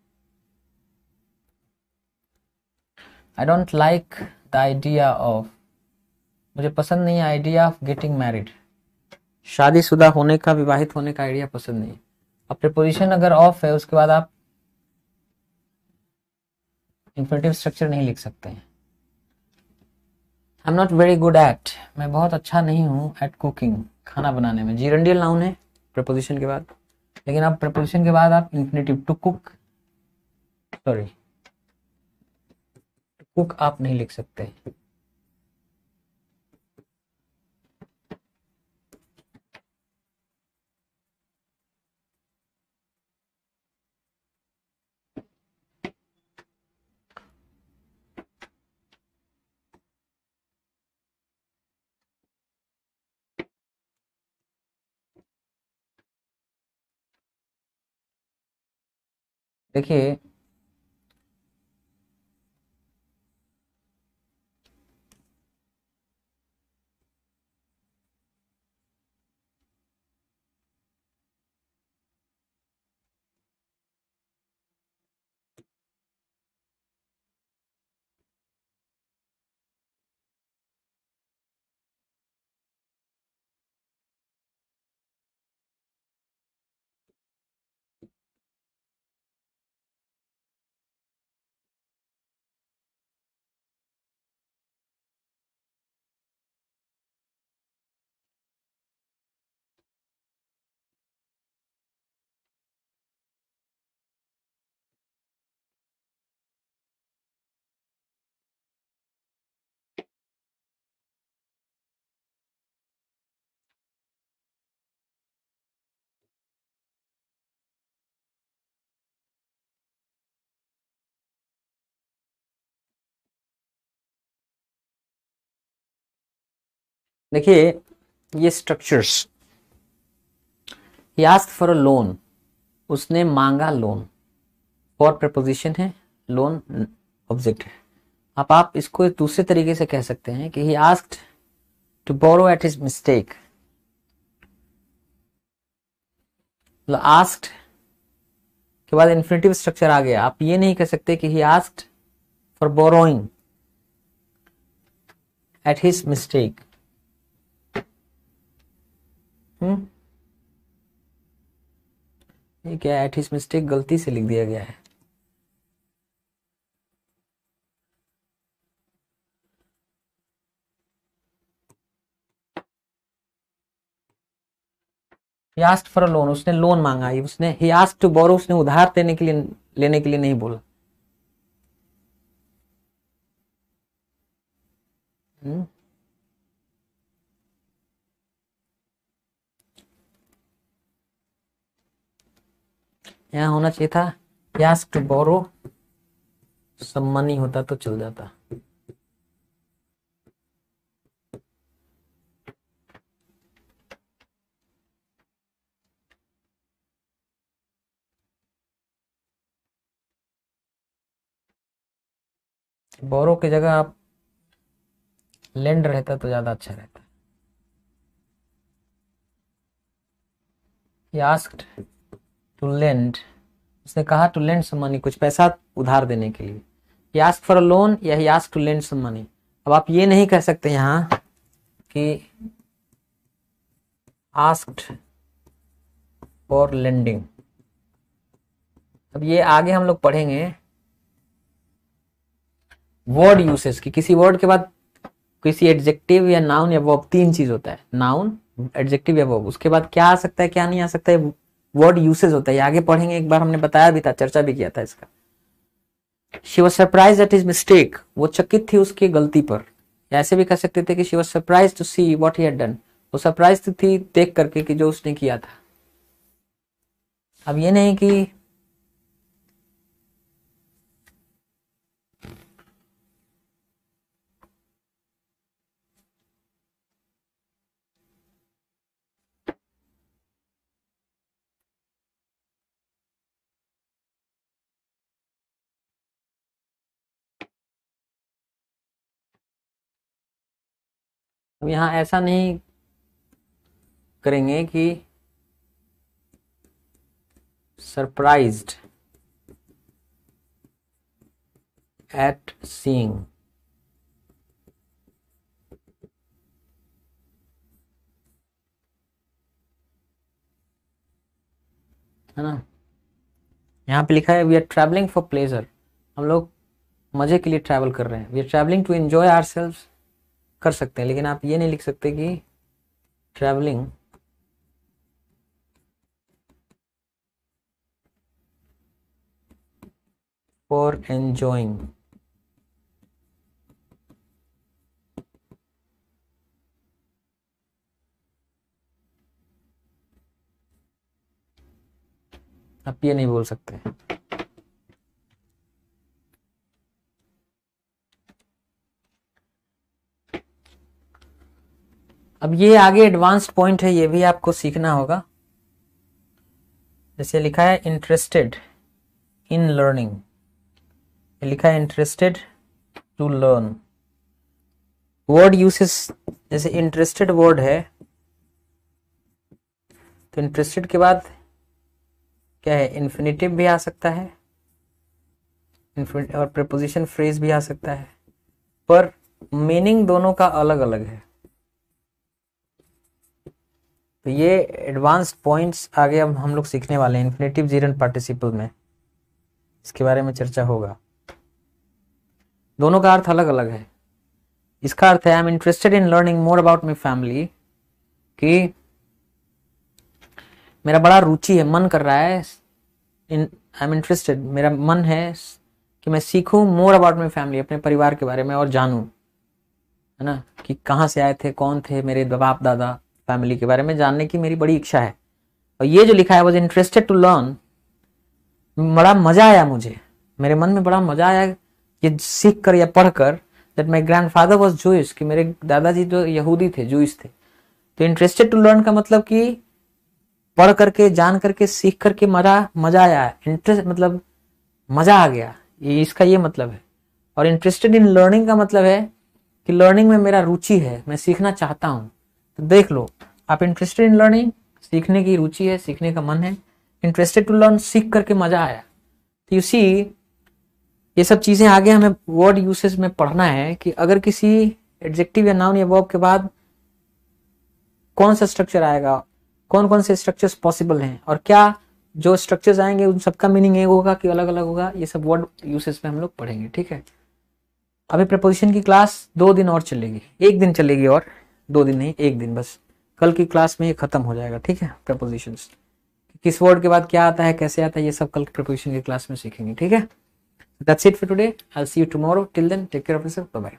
I don't like the idea of, मुझे पसंद नहीं है आइडिया ऑफ गेटिंग मैरिड, शादीशुदा होने का, विवाहित होने का आइडिया पसंद नहीं है। अब प्रीपोजिशन अगर ऑफ है उसके बाद आप इन्फिनेटिव स्ट्रक्चर नहीं लिख सकते हैं। I am not very good at, मैं बहुत अच्छा नहीं हूँ एट कुकिंग, खाना बनाने में, जीरंडियल नाउन है प्रीपोजिशन के बाद, लेकिन आप प्रीपोजिशन के बाद आप infinitive to cook, sorry cook आप नहीं लिख सकते। देखिए देखिए ये structures, he asked for a loan, उसने मांगा लोन, फॉर प्रपोजिशन है, लोन ऑब्जेक्ट है। अब आप इसको दूसरे तरीके से कह सकते हैं कि he asked to borrow at his mistake, मतलब आस्क्ड के बाद इन्फिनेटिव स्ट्रक्चर आ गया, आप ये नहीं कह सकते कि he asked for borrowing eight his mistake. ये क्या, एट हिज मिस्टेक गलती से लिख दिया गया है। he asked for a loan, उसने लोन मांगा, उसने he asked to borrow, उसने उधार देने के लिए, लेने के लिए नहीं बोला। यहाँ होना चाहिए था he asked to borrow some money, होता तो चल जाता। बोरो की जगह आप लेंड रहता तो ज्यादा अच्छा रहता। he asked to lend, उसने कहा to lend some money, कुछ पैसा उधार देने के लिए। he asked for a loan या he asked to lend some money। अब आप ये नहीं कह सकते यहाँ कि asked for lending। अब ये आगे हम लोग पढ़ेंगे वर्ड यूसेस की, किसी वर्ड के बाद किसी एडजेक्टिव या नाउन या वर्ब, तीन चीज होता है, नाउन एडजेक्टिव या वर्ब, उसके बाद क्या आ सकता है क्या नहीं आ सकता है, वर्ड यूसेज होता है, ये आगे पढ़ेंगे। एक बार हमने बताया भी था, चर्चा भी किया था इसका। She was surprise eight his mistake, वो चकित थी उसकी गलती पर, या ऐसे भी कह सकते थे कि she was surprise to see what he had done, वो सरप्राइज थी देख करके कि जो उसने किया था। अब ये नहीं कि अब यहाँ ऐसा नहीं करेंगे कि सरप्राइज्ड एट सीइंग, है ना। यहाँ पे लिखा है we are travelling for pleasure, हम लोग मजे के लिए ट्रैवल कर रहे हैं। We are travelling to enjoy ourselves कर सकते हैं, लेकिन आप ये नहीं लिख सकते कि ट्रैवलिंग फॉर एंजॉइंग। आप ये नहीं बोल सकते। अब ये आगे एडवांस्ड पॉइंट है, ये भी आपको सीखना होगा। जैसे लिखा है इंटरेस्टेड इन लर्निंग, लिखा है interested to learn. Word uses, जैसे इंटरेस्टेड वर्ड है तो इंटरेस्टेड के बाद क्या है, इन्फिनिटिव भी आ सकता है और प्रीपोजिशन फ्रेज भी आ सकता है, पर मीनिंग दोनों का अलग अलग है। तो ये एडवांस्ड पॉइंट्स आगे अब हम लोग सीखने वाले हैं इन्फिनेटिव जीरंड पार्टिसिपल में, इसके बारे में चर्चा होगा। दोनों का अर्थ अलग अलग है। इसका अर्थ है I am interested in learning more about my family, कि मेरा बड़ा रुचि है, मन कर रहा है, आई एम इंटरेस्टेड, मेरा मन है कि मैं सीखूं मोर अबाउट माई फैमिली, अपने परिवार के बारे में और जानूं, है ना, कि कहाँ से आए थे, कौन थे मेरे बाप दादा, फैमिली के बारे में जानने की मेरी बड़ी इच्छा है। और ये जो लिखा है वॉज इंटरेस्टेड टू लर्न, बड़ा मजा आया मुझे, मेरे मन में बड़ा मजा आया ये सीख कर या पढ़ कर, that my grandfather was Jewish, कि मेरे दादाजी जो यहूदी थे, जूइश थे। तो इंटरेस्टेड टू लर्न का मतलब कि पढ़ करके, जान करके, सीख करके मजा आया, इंटरेस्ट मतलब मजा आ गया, ये इसका ये मतलब है। और इंटरेस्टेड इन लर्निंग का मतलब है कि लर्निंग में मेरा रुचि है, मैं सीखना चाहता हूं। तो देख लो, आप इंटरेस्टेड इन लर्निंग, सीखने की रुचि है, सीखने का मन है, इंटरेस्टेड टू लर्न, सीख करके मजा आया। तो यू सी, ये सब चीजें आगे हमें वर्ड यूसेज में पढ़ना है कि अगर किसी एडजेक्टिव या नाउन या वर्ब के बाद कौन सा स्ट्रक्चर आएगा, कौन कौन से स्ट्रक्चर्स पॉसिबल हैं, और क्या जो स्ट्रक्चर्स आएंगे उन सबका मीनिंग एक होगा कि अलग अलग होगा, ये सब वर्ड यूसेज में हम लोग पढ़ेंगे। ठीक है, अभी प्रपोजिशन की क्लास 2 दिन और चलेगी, 1 दिन चलेगी, और 2 दिन नहीं, 1 दिन बस। कल की क्लास में ये खत्म हो जाएगा। ठीक है, प्रपोजिशंस किस वर्ड के बाद क्या आता है, कैसे आता है, ये सब कल प्रपोजिशन की क्लास में सीखेंगे। ठीक है, that's it for today, I will see you tomorrow, till then take care of yourself, bye bye.